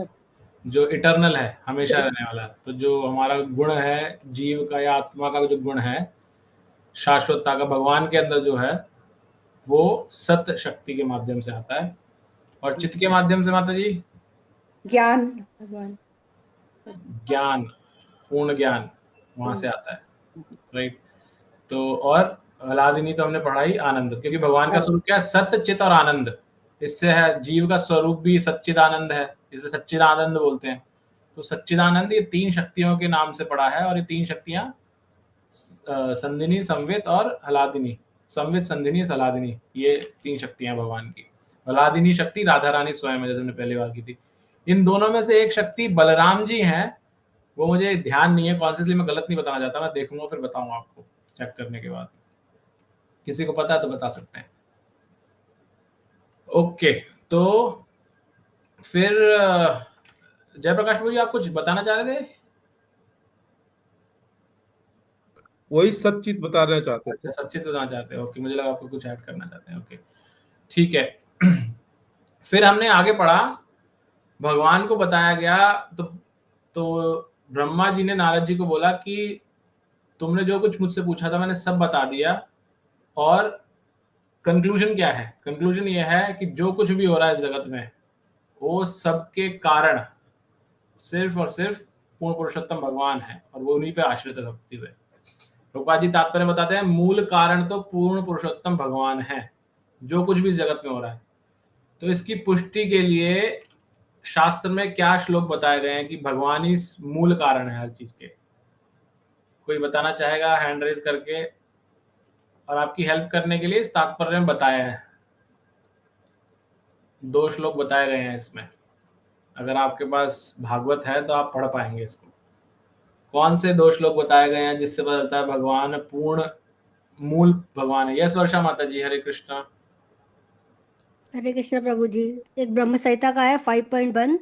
जो इटर्नल है, हमेशा रहने वाला। तो जो हमारा गुण है जीव का या आत्मा का, जो गुण है शाश्वतता का, भगवान के अंदर जो है वो सत शक्ति के माध्यम से आता है। और चित्त के माध्यम से माता जी? ज्ञान, भगवान ज्ञान, पूर्ण ज्ञान वहां से आता है, राइट। तो और आह्लादिनी तो हमने पढ़ाई आनंद, क्योंकि भगवान का स्वरूप क्या है? सत्य, चित और आनंद। इससे है जीव का स्वरूप भी सच्चिदानंद है, इसलिए सच्चिदानंद बोलते हैं। तो सच्चिदानंद ये 3 शक्तियों के नाम से पड़ा है, और ये 3 शक्तियां संधिनी, संवित और आह्लादिनी। संवित, संधिनी, आह्लादिनी, ये 3 शक्तियां भगवान की। आह्लादिनी शक्ति राधा रानी स्वयं है, जैसे हमने पहली बार की थी। इन दोनों में से एक शक्ति बलराम जी हैं, वो मुझे ध्यान नहीं है कॉन्शियसली, मैं गलत नहीं बताना चाहता, मैं देखूंगा फिर बताऊंगा आपको चेक करने के बाद। किसी को पता है तो बता सकते हैं। ओके, तो फिर जयप्रकाश भाई, आप कुछ बताना चाह रहे थे? वही सचित बताना चाहते हैं। अच्छा, सचित बताना चाहते हैं, ओके, मुझे लगा आपको कुछ ऐड करना चाहते हैं। ओके, ठीक है। फिर हमने आगे पढ़ा, भगवान को बताया गया, तो ब्रह्मा जी ने नारद जी को बोला कि तुमने जो कुछ मुझसे पूछा था मैंने सब बता दिया, और कंक्लूजन क्या है? कंक्लूजन ये है कि जो कुछ भी हो रहा है इस जगत में, वो सबके कारण सिर्फ और सिर्फ पूर्ण पुरुषोत्तम भगवान है, और वो उन्हीं पे आश्रित है भक्ति हुए। प्रभुपाद जी तात्पर्य बताते हैं, मूल कारण तो पूर्ण पुरुषोत्तम भगवान है, जो कुछ भी इस जगत में हो रहा है। तो इसकी पुष्टि के लिए शास्त्र में क्या श्लोक बताए गए हैं कि भगवान ही मूल कारण है हर चीज के? कोई बताना चाहेगा हैंड रेज करके? और आपकी हेल्प करने के लिए इस तात्पर्य में बताया है, 2 श्लोक बताए गए हैं इसमें। अगर आपके पास भागवत है तो आप पढ़ पाएंगे इसको। कौन से 2 श्लोक बताए गए हैं जिससे पता चलता है भगवान पूर्ण मूल भगवान है? यस वर्षा माता जी, हरे कृष्णा। हरे कृष्णा प्रभु जी। एक ब्रह्म संहिता का है 5.1,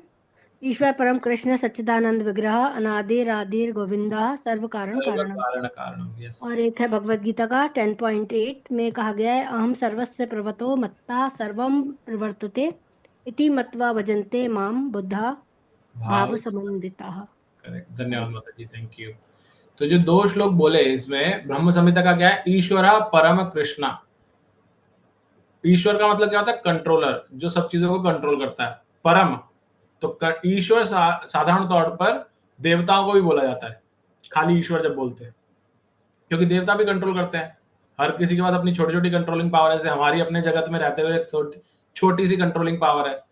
ईश्वर परम कृष्ण सच्चिदानंद विग्रह, अनादिर आदिर गोविंदा, सर्व कारण कारणम। यस। और एक है भगवत गीता का 10.8 में कहा गया है, अहम सर्वस्य प्रवतो मत्ता सर्वम प्रवर्तते इति मत्वा भजन्ते माम बुद्धा भाव समन्विताः। करेक्ट, धन्यवाद माता जी, थैंक यू। तो जो 2 श्लोक बोले इसमें, ब्रह्म संहिता का क्या है? ईश्वरा परम कृष्णा। ईश्वर का मतलब क्या होता है? कंट्रोलर, जो सब चीजों को कंट्रोल करता है। परम, तो ईश्वर साधारण तौर पर देवताओं को भी बोला जाता है, खाली ईश्वर जब बोलते हैं, क्योंकि देवता भी कंट्रोल करते हैं। हर किसी के पास अपनी छोटी छोटी कंट्रोलिंग पावर है। जैसे हमारी अपने जगत में रहते हुए छोटी सी कंट्रोलिंग पावर है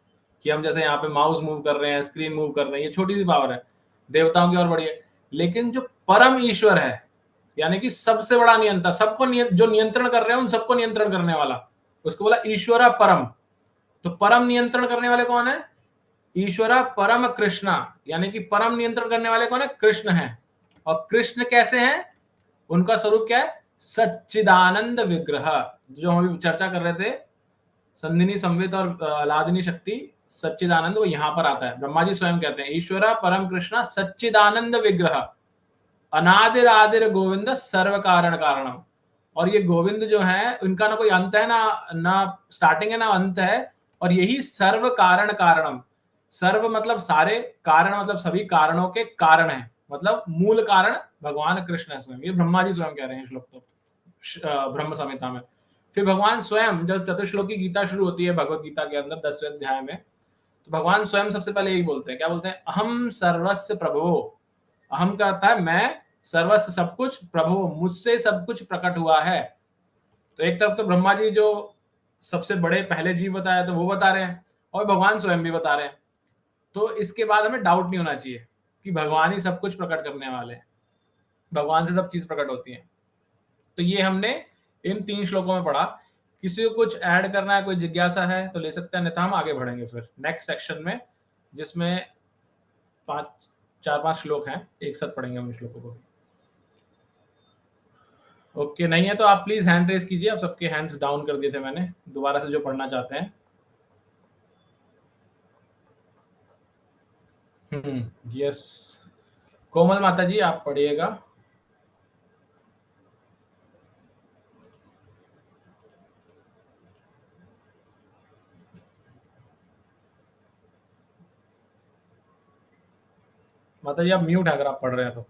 कि हम जैसे यहाँ पे माउस मूव कर रहे हैं, स्क्रीन मूव कर रहे हैं, ये छोटी सी पावर है। देवताओं की और बड़ी है। लेकिन जो परम ईश्वर है, यानी कि सबसे बड़ा नियंता, सबको जो नियंत्रण कर रहे हैं उन सबको नियंत्रण करने वाला, उसको बोला ईश्वरा परम। तो परम नियंत्रण करने वाले कौन है? ईश्वरा परम कृष्णा, यानी कि परम नियंत्रण करने वाले कौन है? कृष्ण है। और कृष्ण कैसे हैं? उनका स्वरूप क्या है? सच्चिदानंद विग्रह, जो हम अभी चर्चा कर रहे थे, संधिनी संवित और अलादिनी शक्ति सच्चिदानंद, वो यहां पर आता है। ब्रह्मा जी स्वयं कहते हैं ईश्वरा परम कृष्णा सच्चिदानंद विग्रह अनादिर आदिर गोविंद सर्व कारण कारणम। और ये गोविंद जो है, इनका ना कोई अंत है, ना स्टार्टिंग है ना अंत है, और यही सर्व कारण कारणम। सर्व मतलब सारे, कारण मतलब सभी कारणों के कारण है, मतलब मूल कारण भगवान कृष्ण है स्वयं। ये ब्रह्मा जी स्वयं कह रहे हैं श्लोक तो ब्रह्म संहिता में। फिर भगवान स्वयं, जब चतुश्लोकी गीता शुरू होती है भगवत गीता के अंदर 10वें अध्याय में, तो भगवान स्वयं सबसे पहले यही बोलते हैं। क्या बोलते हैं? अहम सर्वस्य प्रभो। अहम का अर्थ है मैं, सर्वस्व सब कुछ, प्रभु मुझसे सब कुछ प्रकट हुआ है। तो एक तरफ तो ब्रह्मा जी जो सबसे बड़े पहले जीव बताया तो वो बता रहे हैं, और भगवान स्वयं भी बता रहे हैं। तो इसके बाद हमें डाउट नहीं होना चाहिए कि भगवान ही सब कुछ प्रकट करने वाले हैं, भगवान से सब चीज प्रकट होती है। तो ये हमने इन 3 श्लोकों में पढ़ा। किसी को कुछ ऐड करना है, कोई जिज्ञासा है तो ले सकते हैं, नहीं तो हम आगे बढ़ेंगे फिर नेक्स्ट सेक्शन में, जिसमें 4-5 श्लोक हैं, एक साथ पढ़ेंगे हम इन श्लोकों को। ओके, नहीं है तो आप प्लीज हैंड रेज कीजिए। आप सबके हैंड्स डाउन कर दिए थे मैंने, दोबारा से जो पढ़ना चाहते हैं। यस, कोमल माता जी आप पढ़िएगा। माता जी आप म्यूट है अगर आप पढ़ रहे हैं तो।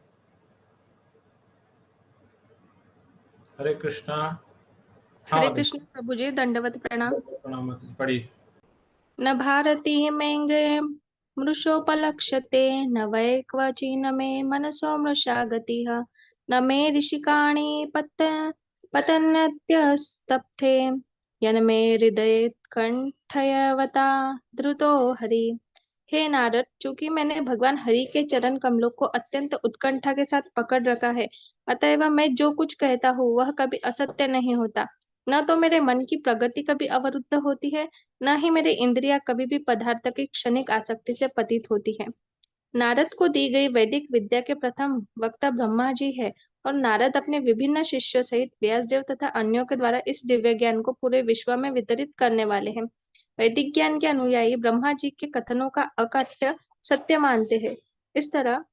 हरे कृष्णा। हरे कृष्ण प्रभु जी, दंडवत प्रणाम। प्रणाम माता जी, पढ़िए। न भारती मेंगे मृषोपलक्ष्यते, न वै क्वचि न मे मनसो मृषा गतिः, न मे ऋषिकाणि पतन्त्यस्तप्थे, यन मे हृदये कंठयवता द्रुतो हरि। हे नारद, चूंकि मैंने भगवान हरि के चरण कमलों को अत्यंत उत्कंठा के साथ पकड़ रखा है, अतएव मैं जो कुछ कहता हूँ वह कभी असत्य नहीं होता। न तो मेरे मन की प्रगति कभी अवरुद्ध होती है, न ही मेरी इंद्रियां कभी भी पदार्थ की क्षणिक आसक्ति से पतित होती है। नारद को दी गई वैदिक विद्या के प्रथम वक्ता ब्रह्मा जी है, और नारद अपने विभिन्न शिष्यों सहित व्यासदेव तथा अन्यों के द्वारा इस दिव्य ज्ञान को पूरे विश्व में वितरित करने वाले हैं। वैदिक ज्ञान के अनुयायी ब्रह्मा जी के कथनों का अकाट्य सत्य मानते हैं। इस तरह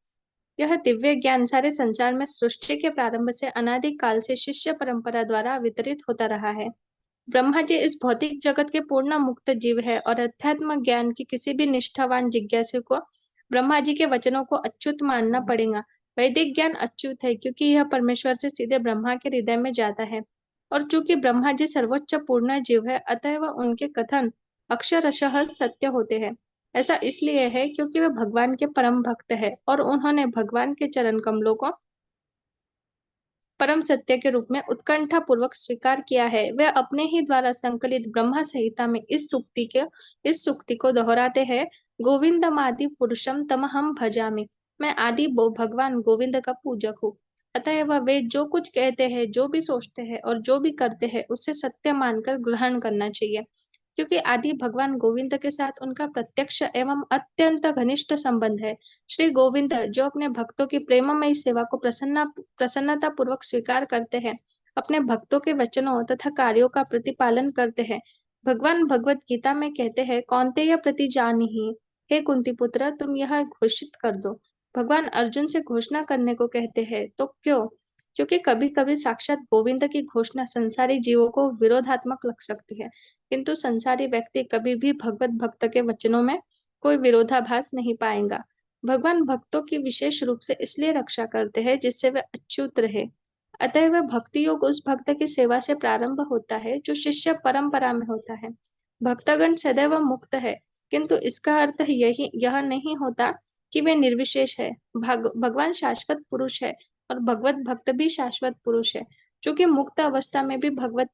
यह दिव्य ज्ञान सारे संसार में सृष्टि के प्रारंभ से अनादि काल से शिष्य परंपरा द्वारा वितरित होता रहा है। ब्रह्मा जी इस भौतिक जगत के पूर्ण मुक्त जीव है, और अध्यात्म ज्ञान की किसी भी निष्ठावान जिज्ञासु को ब्रह्मा जी के वचनों को अच्युत मानना पड़ेगा। वैदिक ज्ञान अच्युत है क्योंकि यह परमेश्वर से सीधे ब्रह्मा के हृदय में जाता है, और चूंकि ब्रह्मा जी सर्वोच्च पूर्ण जीव है, अतः उनके कथन अक्षरशः सत्य होते हैं। ऐसा इसलिए है क्योंकि वे भगवान के परम भक्त है, और उन्होंने भगवान के चरण कमलों को परम सत्य के रूप में उत्कंठा पूर्वक स्वीकार किया है। वे अपने ही द्वारा संकलित ब्रह्मा संहिता में इस सूक्ति को दोहराते हैं, गोविंदमादि पुरुषम तमहम भजामि। मैं आदि भगवान गोविंद का पूजक हूँ। अतएव वे जो कुछ कहते हैं, जो भी सोचते हैं और जो भी करते हैं, उसे सत्य मानकर ग्रहण करना चाहिए, क्योंकि आदि भगवान गोविंद के साथ उनका प्रत्यक्ष एवं अत्यंत घनिष्ठ संबंध है। श्री गोविंद जो अपने भक्तों की प्रेममयी सेवा को प्रसन्नता पूर्वक स्वीकार करते हैं, अपने भक्तों के वचनों तथा कार्यों का प्रतिपालन करते हैं। भगवान भगवत गीता में कहते हैं, कौन्तेय प्रतिजानीहि, हे कुंती पुत्र, तुम यह घोषित कर दो। भगवान अर्जुन से घोषणा करने को कहते हैं, तो क्यों? क्योंकि कभी कभी साक्षात गोविंद की घोषणा संसारी जीवों को विरोधात्मक लग सकती है, किंतु संसारी व्यक्ति कभी भी भगवत भक्त के वचनों में कोई विरोधाभास नहीं पाएगा। भगवान भक्तों की विशेष रूप से इसलिए रक्षा करते हैं जिससे वे अच्युत रहे। अतः वह भक्ति योग उस भक्त की सेवा से प्रारंभ होता है जो शिष्य परंपरा में होता है। भक्तगण सदैव मुक्त है, किंतु इसका अर्थ यह नहीं होता कि वे निर्विशेष है। भगवान शाश्वत पुरुष है और भगवत भक्त भी शाश्वत पुरुष है, जो कि मुक्त अवस्था में भी भक्त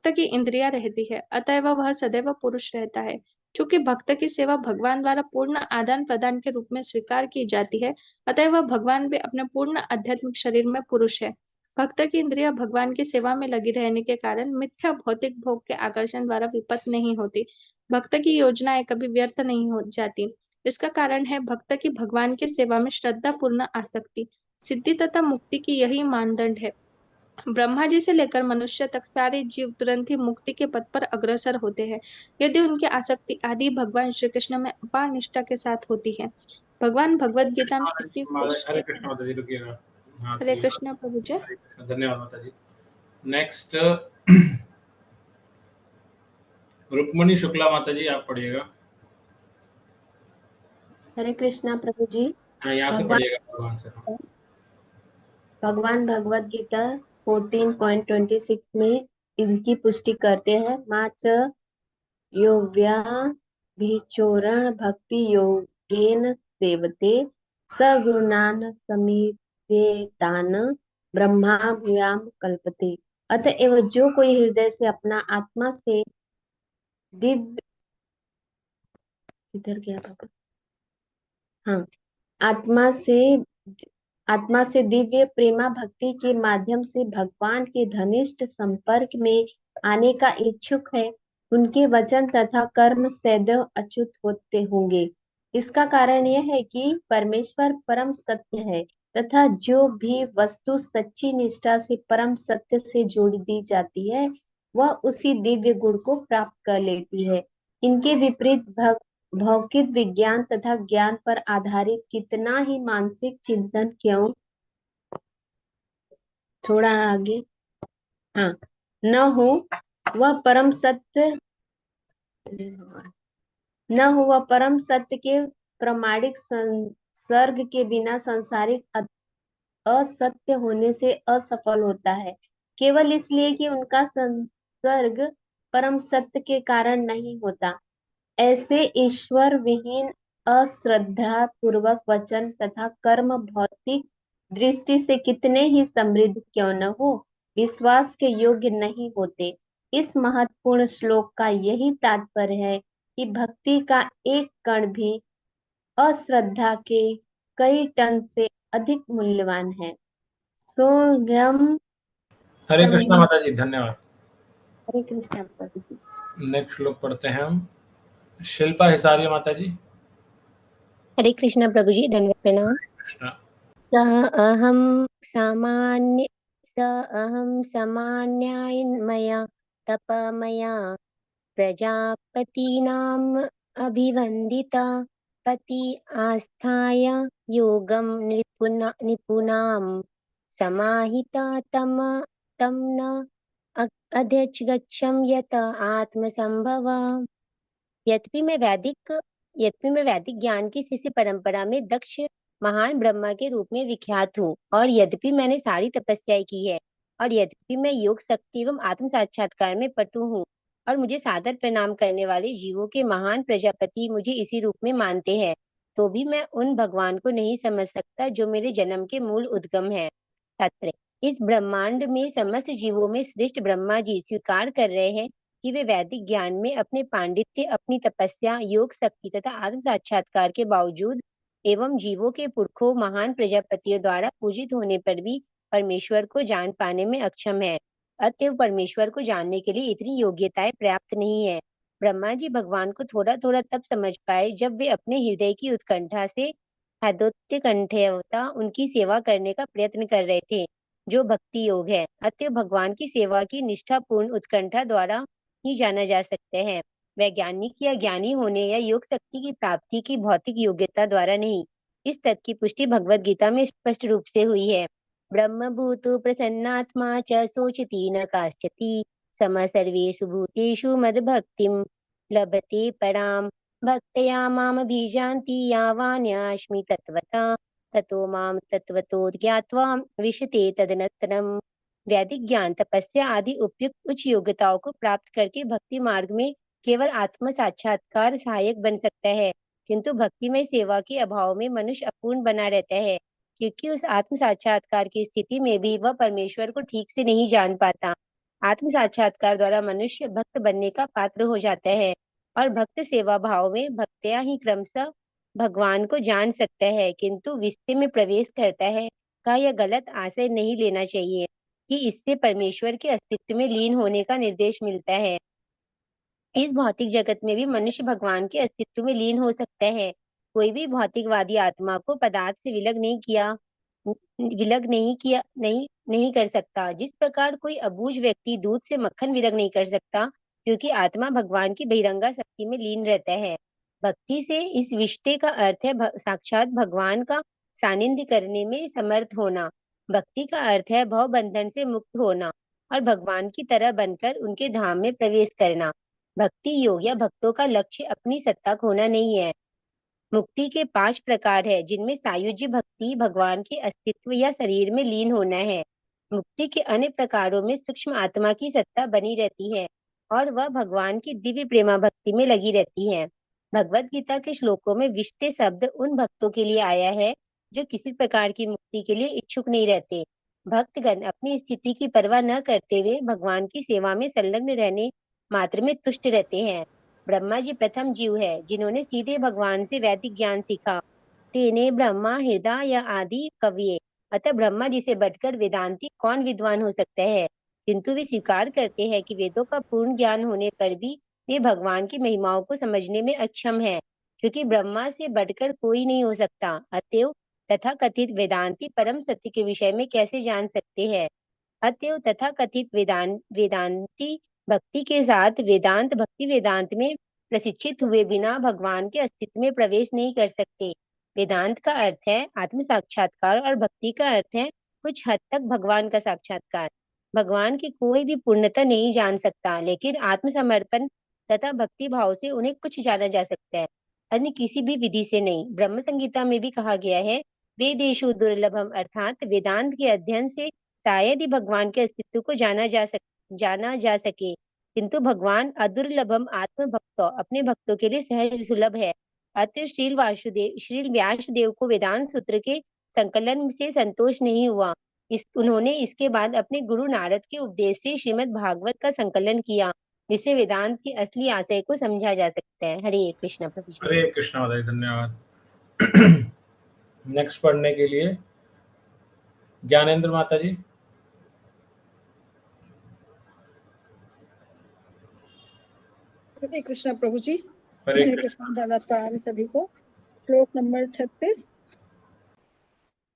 की इंद्रिया रहती है, अतएव वह सदैव पुरुष रहता है। चूंकि भक्त की सेवा भगवान द्वारा पूर्ण आदान प्रदान के रूप में स्वीकार की जाती है, अतएव भगवान भी अपने पूर्ण आध्यात्मिक शरीर में पुरुष है। भक्त की इंद्रिया भगवान की सेवा में लगी रहने के कारण मिथ्या भौतिक भोग के आकर्षण द्वारा विपत नहीं होती। भक्त की योजनाएं कभी व्यर्थ नहीं हो जाती। इसका कारण है भक्त की भगवान की सेवा में श्रद्धा पूर्ण आसक्ति। सिद्धि तथा मुक्ति की यही मानदंड है। ब्रह्मा जी से लेकर मनुष्य तक सारे जीव तुरंत ही मुक्ति के पथ पर अग्रसर होते हैं, यदि उनकी आसक्ति आदि भगवान श्री कृष्ण में अपार निष्ठा के साथ होती है। भगवान भगवत गीता में इसकी हरे कृष्ण माता जी, रुकिएगा। हाँ, हरे कृष्ण प्रभु जी। हरे कृष्ण, धन्यवाद माता जी। नेक्स्ट रुक्मणी शुक्ला माता जी, आप पढ़िएगा। हरे कृष्णा प्रभु जी। यहाँ से पढ़िएगा भगवान से। भगवान भगवत गीता 14.26 में इनकी पुष्टि करते हैं। माच योग्या भिचोरण भक्ति योगेन सेवते सगुणान समीतेतान ब्रह्माभ्याम कल्पते। अतएव जो कोई हृदय से अपना आत्मा से दिव्य इधर गया बाबा, हाँ, आत्मा से दिव्य प्रेमा भक्ति के माध्यम से भगवान के घनिष्ठ संपर्क में आने का इच्छुक है, उनके वचन तथा कर्म सदैव अच्युत होते होंगे। इसका कारण यह है कि परमेश्वर परम सत्य है तथा जो भी वस्तु सच्ची निष्ठा से परम सत्य से जोड़ दी जाती है वह उसी दिव्य गुण को प्राप्त कर लेती है। इनके विपरीत भौतिक विज्ञान तथा ज्ञान पर आधारित कितना ही मानसिक चिंतन क्यों थोड़ा आगे हाँ न हो वह परम सत्य के प्रामाणिक संसर्ग के बिना सांसारिक असत्य होने से असफल होता है, केवल इसलिए कि उनका संसर्ग परम सत्य के कारण नहीं होता। ऐसे ईश्वर विहीन अश्रद्धा पूर्वक वचन तथा कर्म भौतिक दृष्टि से कितने ही समृद्ध क्यों न हो, विश्वास के योग्य नहीं होते। इस महत्वपूर्ण श्लोक का यही तात्पर्य है कि भक्ति का एक कण भी अश्रद्धा के कई टन से अधिक मूल्यवान है। हरे कृष्णा माता जी, धन्यवाद। हरे कृष्णा प्रभु जी। नेक्स्ट श्लोक पढ़ते हैं हम। शिल्पा हिसारिया माता जी। हरे कृष्णा प्रभु जी, धन्यवाद, प्रणाम। अहम सामान्यायनमया तपमया प्रजापतीनाम अभिवंदिता पति आस्थाय योगम निपुनाम समाहिता तम न अध्यक्षगच्छम यत आत्मसंभव। यद्यपि मैं वैदिक ज्ञान की शिष्य परंपरा में दक्ष महान ब्रह्मा के रूप में विख्यात हूँ, और यद्यपि मैंने सारी तपस्याएं की है, और यद्यपि मैं योग शक्ति एवं आत्म साक्षात्कार में पटु हूँ, और मुझे सादर प्रणाम करने वाले जीवों के महान प्रजापति मुझे इसी रूप में मानते हैं, तो भी मैं उन भगवान को नहीं समझ सकता जो मेरे जन्म के मूल उद्गम है। तात्पर्य, इस ब्रह्मांड में समस्त जीवों में श्रेष्ठ ब्रह्मा जी स्वीकार कर रहे हैं कि वे वैदिक ज्ञान में अपने पांडित्य, अपनी तपस्या, योग शक्ति तथा आत्म साक्षात्कार के बावजूद एवं जीवों के पुरखों महान प्रजापतियों द्वारा पूजित होने पर भी परमेश्वर को जान पाने में अक्षम है। अतएव परमेश्वर को जानने के लिए इतनी योग्यताएं पर्याप्त नहीं है। ब्रह्मा जी भगवान को थोड़ा थोड़ा तब समझ पाए जब वे अपने हृदय की उत्कंठा से उनकी सेवा करने का प्रयत्न कर रहे थे, जो भक्ति योग है। अतएव भगवान की सेवा की निष्ठापूर्ण उत्कंठा द्वारा ही जाना जा सकते हैं, वैज्ञानिक या ज्ञानी होने या योग शक्ति की प्राप्ति की भौतिक योग्यता द्वारा नहीं। इस तथ्य की पुष्टि भगवत गीता में स्पष्ट रूप से हुई है। ब्रह्म भूतो प्रसन्नात्मा च सोचति न काश्चति सम सर्वेषु भूतेषु मद भक्तिम लभते पराम भक्तया माम बीजान्ति यावान्यास्मि तत्वता ततो माम तत्वतो ज्ञात्वा विशते तदनन्तरम्। वैदिक ज्ञान, तपस्या आदि उपयुक्त उच्च योग्यताओं को प्राप्त करके भक्ति मार्ग में केवल आत्म साक्षात्कार सहायक बन सकता है, किंतु भक्तिमय सेवा के अभाव में मनुष्य अपूर्ण बना रहता है, क्योंकि उस आत्म साक्षात्कार की स्थिति में भी वह परमेश्वर को ठीक से नहीं जान पाता। आत्म साक्षात्कार द्वारा मनुष्य भक्त बनने का पात्र हो जाता है और भक्त सेवा भाव में भक्त्या ही क्रमशः भगवान को जान सकता है, किंतु विस्ते में प्रवेश करता है का यह गलत आशय नहीं लेना चाहिए कि इससे परमेश्वर के अस्तित्व में लीन होने का निर्देश मिलता है। इस भौतिक जगत में भी मनुष्य भगवान के अस्तित्व में लीन हो सकता है। कोई भी भौतिकवादी आत्मा को पदार्थ से विलग नहीं कर सकता। जिस प्रकार कोई अबूझ व्यक्ति दूध से मक्खन विलग नहीं कर सकता, क्योंकि आत्मा भगवान की बहिरंगा शक्ति में लीन रहता है। भक्ति से इस विश्ते का अर्थ है साक्षात भगवान का सानिध्य करने में समर्थ होना। भक्ति का अर्थ है भव बंधन से मुक्त होना और भगवान की तरह बनकर उनके धाम में प्रवेश करना। भक्ति योग या भक्तों का लक्ष्य अपनी सत्ता खोना नहीं है। मुक्ति के 5 प्रकार है, जिनमें सायुज्य भक्ति भगवान के अस्तित्व या शरीर में लीन होना है। मुक्ति के अन्य प्रकारों में सूक्ष्म आत्मा की सत्ता बनी रहती है और वह भगवान की दिव्य प्रेमा भक्ति में लगी रहती है। भगवत गीता के श्लोकों में विष्टे शब्द उन भक्तों के लिए आया है जो किसी प्रकार की मुक्ति के लिए इच्छुक नहीं रहते। भक्तगण अपनी स्थिति की परवाह न करते हुए भगवान की सेवा में संलग्न रहने मात्र में तुष्ट रहते हैं। ब्रह्मा जी प्रथम जीव है जिन्होंने सीधे भगवान से वैदिक ज्ञान सीखा। तेने ब्रह्मा हृदय या आदि कविये, अतः ब्रह्मा जी से बढ़कर वेदांती कौन विद्वान हो सकता है। किंतु वे स्वीकार करते हैं कि वेदों का पूर्ण ज्ञान होने पर भी वे भगवान की महिमाओं को समझने में अक्षम है, क्योंकि ब्रह्मा से बढ़कर कोई नहीं हो सकता। अतएव तथा कथित वेदांती परम सत्य के विषय में कैसे जान सकते हैं। अतएव तथा कथित वेदांती भक्ति के साथ वेदांत भक्ति वेदांत में प्रशिक्षित हुए बिना भगवान के अस्तित्व में प्रवेश नहीं कर सकते। वेदांत का अर्थ है आत्म साक्षात्कार और भक्ति का अर्थ है कुछ हद तक भगवान का साक्षात्कार। भगवान की कोई भी पूर्णता नहीं जान सकता, लेकिन आत्मसमर्पण तथा भक्ति भाव से उन्हें कुछ जाना जा सकता है, अन्य किसी भी विधि से नहीं। ब्रह्म संगीता में भी कहा गया है, वेदेषु दुर्लभम, अर्थात वेदांत के अध्ययन से शायद ही भगवान के अस्तित्व को जाना जा सके, किंतु भगवान अदुर्लभम आत्म भक्तो अपने भक्तों के लिए सहज सुलभ है। अतः श्री व्यासदेव को वेदांत सूत्र के संकलन से संतोष नहीं हुआ। उन्होंने इसके बाद अपने गुरु नारद के उपदेश से श्रीमद् भागवत का संकलन किया, जिससे वेदांत के असली आशय को समझा जा सकता है। हरे कृष्ण प्रभु जी। हरे कृष्णा, धन्यवाद। नेक्स्ट पढ़ने के लिए ज्ञानेंद्र माता जी। हरे कृष्णा प्रभु जी। हरे हरे कृष्णा दादा सभी को। श्लोक नंबर 36।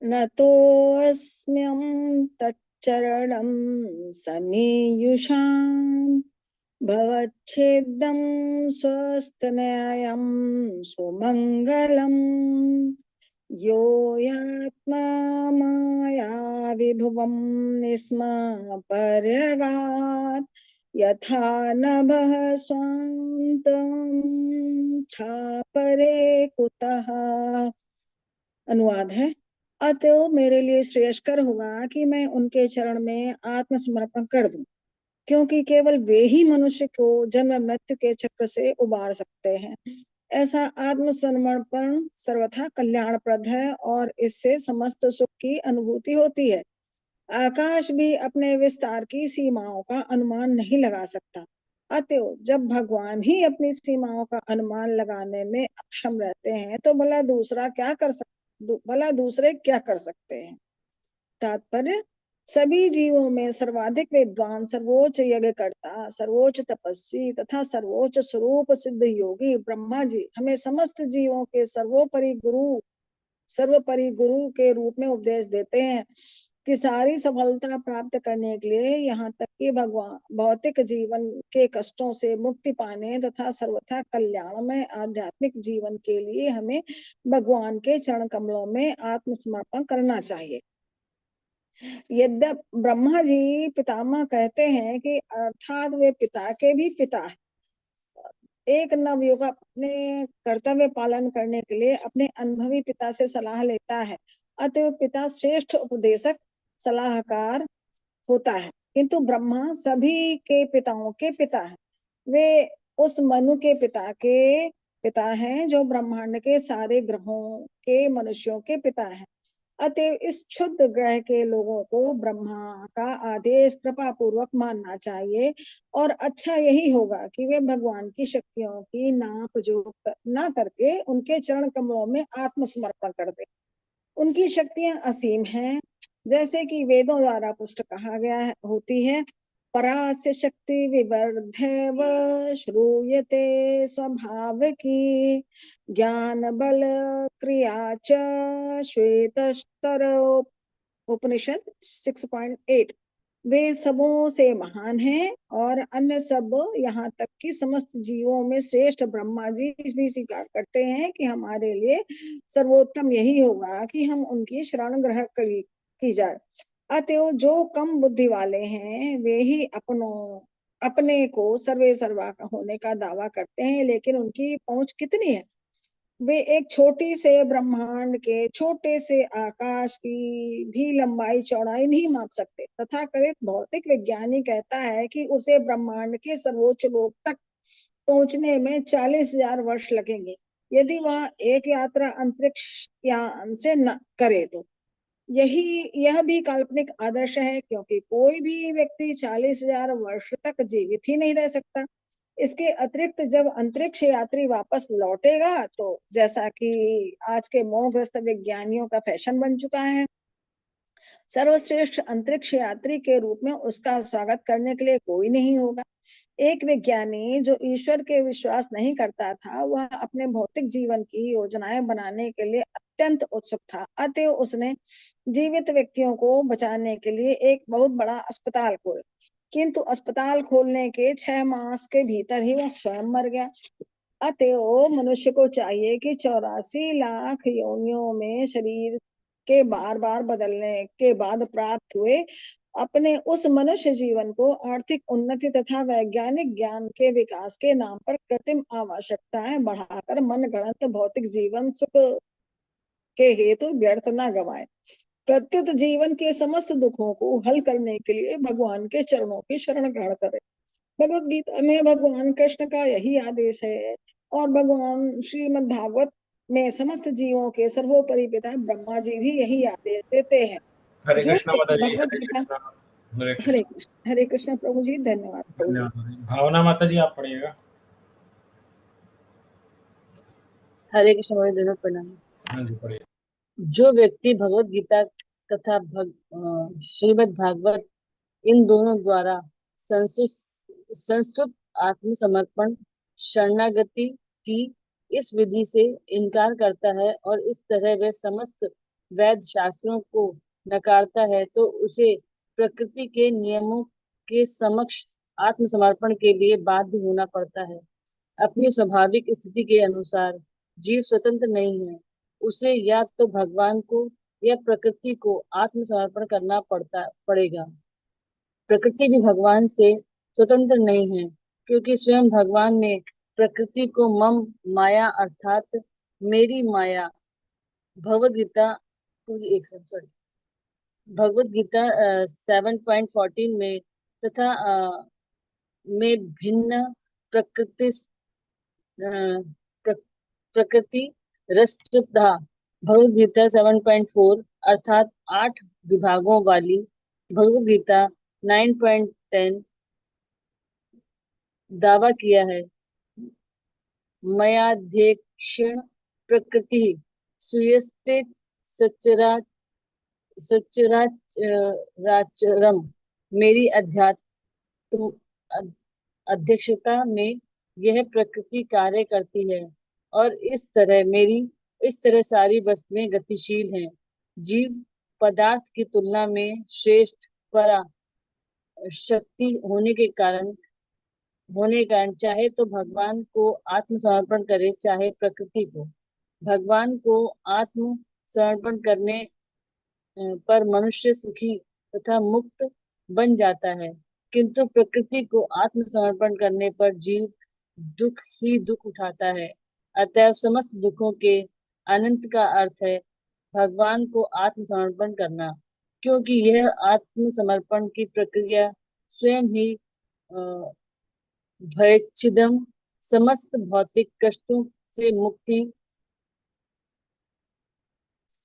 न तोऽस्म्यं तच्चरणं सनीयुषां भवच्छेदं स्वस्तनयं सुमङ्गलम् यो यात्मा माया विभुवं निस्मपर्यगात् यथा नभः स्वान्तं परे कुतः। अनुवाद है, अतः मेरे लिए श्रेयस्कर होगा कि मैं उनके चरण में आत्मसमर्पण कर दूं, क्योंकि केवल वे ही मनुष्य को जन्म मृत्यु के चक्र से उबार सकते हैं। ऐसा आत्मसमर्पण सर्वथा कल्याणप्रद है और इससे समस्त सुख की अनुभूति होती है। आकाश भी अपने विस्तार की सीमाओं का अनुमान नहीं लगा सकता। अतः जब भगवान ही अपनी सीमाओं का अनुमान लगाने में अक्षम रहते हैं तो भला दूसरे क्या कर सकते हैं। तात्पर्य, सभी जीवों में सर्वाधिक विद्वान, सर्वोच्च यज्ञकर्ता, सर्वोच्च तपस्वी तथा सर्वोच्च स्वरूप सिद्ध योगी ब्रह्मा जी हमें समस्त जीवों के सर्वोपरि गुरु के रूप में उपदेश देते हैं कि सारी सफलता प्राप्त करने के लिए, यहाँ तक कि भगवान भौतिक जीवन के कष्टों से मुक्ति पाने तथा सर्वथा कल्याण में आध्यात्मिक जीवन के लिए हमें भगवान के चरण कमलों में आत्मसमर्पण करना चाहिए। यद्यप ब्रह्मा जी पितामह कहते हैं कि अर्थात वे पिता के भी पिता है। एक नवयुवक अपने कर्तव्य पालन करने के लिए अपने अनुभवी पिता से सलाह लेता है, अतः पिता श्रेष्ठ उपदेशक सलाहकार होता है। किंतु ब्रह्मा सभी के पिताओं के पिता है। वे उस मनु के पिता के पिता हैं जो ब्रह्मांड के सारे ग्रहों के मनुष्यों के पिता हैं। अतएव इस क्षुद्र ग्रह के लोगों को ब्रह्मा का आदेश कृपा पूर्वक मानना चाहिए और अच्छा यही होगा कि वे भगवान की शक्तियों की नाप जोख न करके उनके चरण कमलों में आत्मसमर्पण कर दे। उनकी शक्तियां असीम हैं, जैसे कि वेदों द्वारा पुष्ट कहा गया होती है। परास्य शक्ति विवर्धैव श्रूयते स्वभावकी ज्ञान बल क्रिया च श्वेतस्तर उपनिषद 6.8। वे सबों से महान हैं और अन्य सब यहाँ तक कि समस्त जीवों में श्रेष्ठ ब्रह्मा जी भी स्वीकार करते हैं कि हमारे लिए सर्वोत्तम यही होगा कि हम उनकी शरण ग्रहण की जाए। अतएव जो कम बुद्धि वाले हैं वे ही अपने को सर्वे सर्वा होने का दावा करते हैं, लेकिन उनकी पहुंच कितनी है? वे एक छोटी से ब्रह्मांड के छोटे से आकाश की भी लंबाई चौड़ाई नहीं माप सकते। तथाकथित भौतिक विज्ञानी कहता है कि उसे ब्रह्मांड के सर्वोच्च लोक तक पहुंचने में 40,000 वर्ष लगेंगे यदि वह एक यात्रा अंतरिक्ष यान से न करे तो। यह भी काल्पनिक आदर्श है, क्योंकि कोई भी व्यक्ति 40,000 वर्ष तक जीवित ही नहीं रह सकता। इसके अतिरिक्त जब अंतरिक्ष यात्री वापस लौटेगा तो जैसा कि आज के मोहग्रस्त विज्ञानियों का फैशन बन चुका है, सर्वश्रेष्ठ अंतरिक्ष यात्री के रूप में उसका स्वागत करने के लिए कोई नहीं होगा। एक विज्ञानी जो ईश्वर के विश्वास नहीं करता था, वह अपने भौतिक जीवन की योजनाएं बनाने के लिए अत्यंत उत्सुक था। अतः उसने जीवित व्यक्तियों को बचाने के लिए एक बहुत बड़ा अस्पताल खोला, किंतु अस्पताल खोलने के 6 मास के भीतर ही वह स्वयं मर गया। अतएव मनुष्य को चाहिए कि 84 लाख योनियों में शरीर के बार बार बदलने के बाद प्राप्त हुए अपने उस मनुष्य जीवन को आर्थिक उन्नति तथा वैज्ञानिक ज्ञान के विकास के नाम पर कृत्रिम आवश्यकताएं बढ़ाकर मनगढ़ंत भौतिक जीवन सुख के हेतु व्यर्थ न गवाए। प्रत्युत जीवन के समस्त दुखों को हल करने के लिए भगवान के चरणों की शरण ग्रहण करें। भगवद गीता में भगवान कृष्ण का यही आदेश है और भगवान श्रीमद् भागवत में समस्त जीवों के सर्वोपरि पिता ब्रह्मा जी भी यही आदेश देते हैं। हरे कृष्णा माता जी। भगवद गीता। हरे कृष्ण प्रभु जी। धन्यवाद प्रभु जी। भावना माता जी आप पढ़िएगा। हरे कृष्ण भाई, दोनों प्रणाम। हाँ जी पढ़िए। जो व्यक्ति भगवत गीता तथा श्रीमद् भागवत इन दोनों द्वारा संस्तुत आत्मसमर्पण शरणागति की इस विधि से इनकार करता है और इस तरह वह समस्त वेद शास्त्रों को नकारता है, तो उसे प्रकृति के नियमों के समक्ष आत्मसमर्पण के लिए बाध्य होना पड़ता है। अपनी स्वाभाविक स्थिति के अनुसार जीव स्वतंत्र नहीं है, उसे या तो भगवान को या प्रकृति को आत्मसमर्पण करना पड़ेगा। प्रकृति भी भगवान से स्वतंत्र नहीं है, क्योंकि स्वयं भगवान ने प्रकृति को मम माया अर्थात मेरी माया भगवद गीता 7.14 में तथा में भिन्न प्रकृति रसता भगवद गीता 7.4 अर्थात 8 विभागों वाली भगवद गीता 9.10 दावा किया है। मयाध्यक्षेण प्रकृति सुयस्ते सचराचरम मेरी अध्यात्म अध्यक्षता में यह प्रकृति कार्य करती है और इस तरह सारी वस्तुएं गतिशील हैं। जीव पदार्थ की तुलना में श्रेष्ठ परा शक्ति होने के कारण चाहे तो भगवान को आत्मसमर्पण करे चाहे प्रकृति को। भगवान को आत्मसमर्पण करने पर मनुष्य सुखी तथा मुक्त बन जाता है, किंतु प्रकृति को आत्मसमर्पण करने पर जीव दुख ही दुख उठाता है। अतएव समस्त दुखों के अनंत का अर्थ है भगवान को आत्मसमर्पण करना, क्योंकि यह आत्मसमर्पण की प्रक्रिया स्वयं ही भयच्छिदम समस्त भौतिक कष्टों से मुक्ति,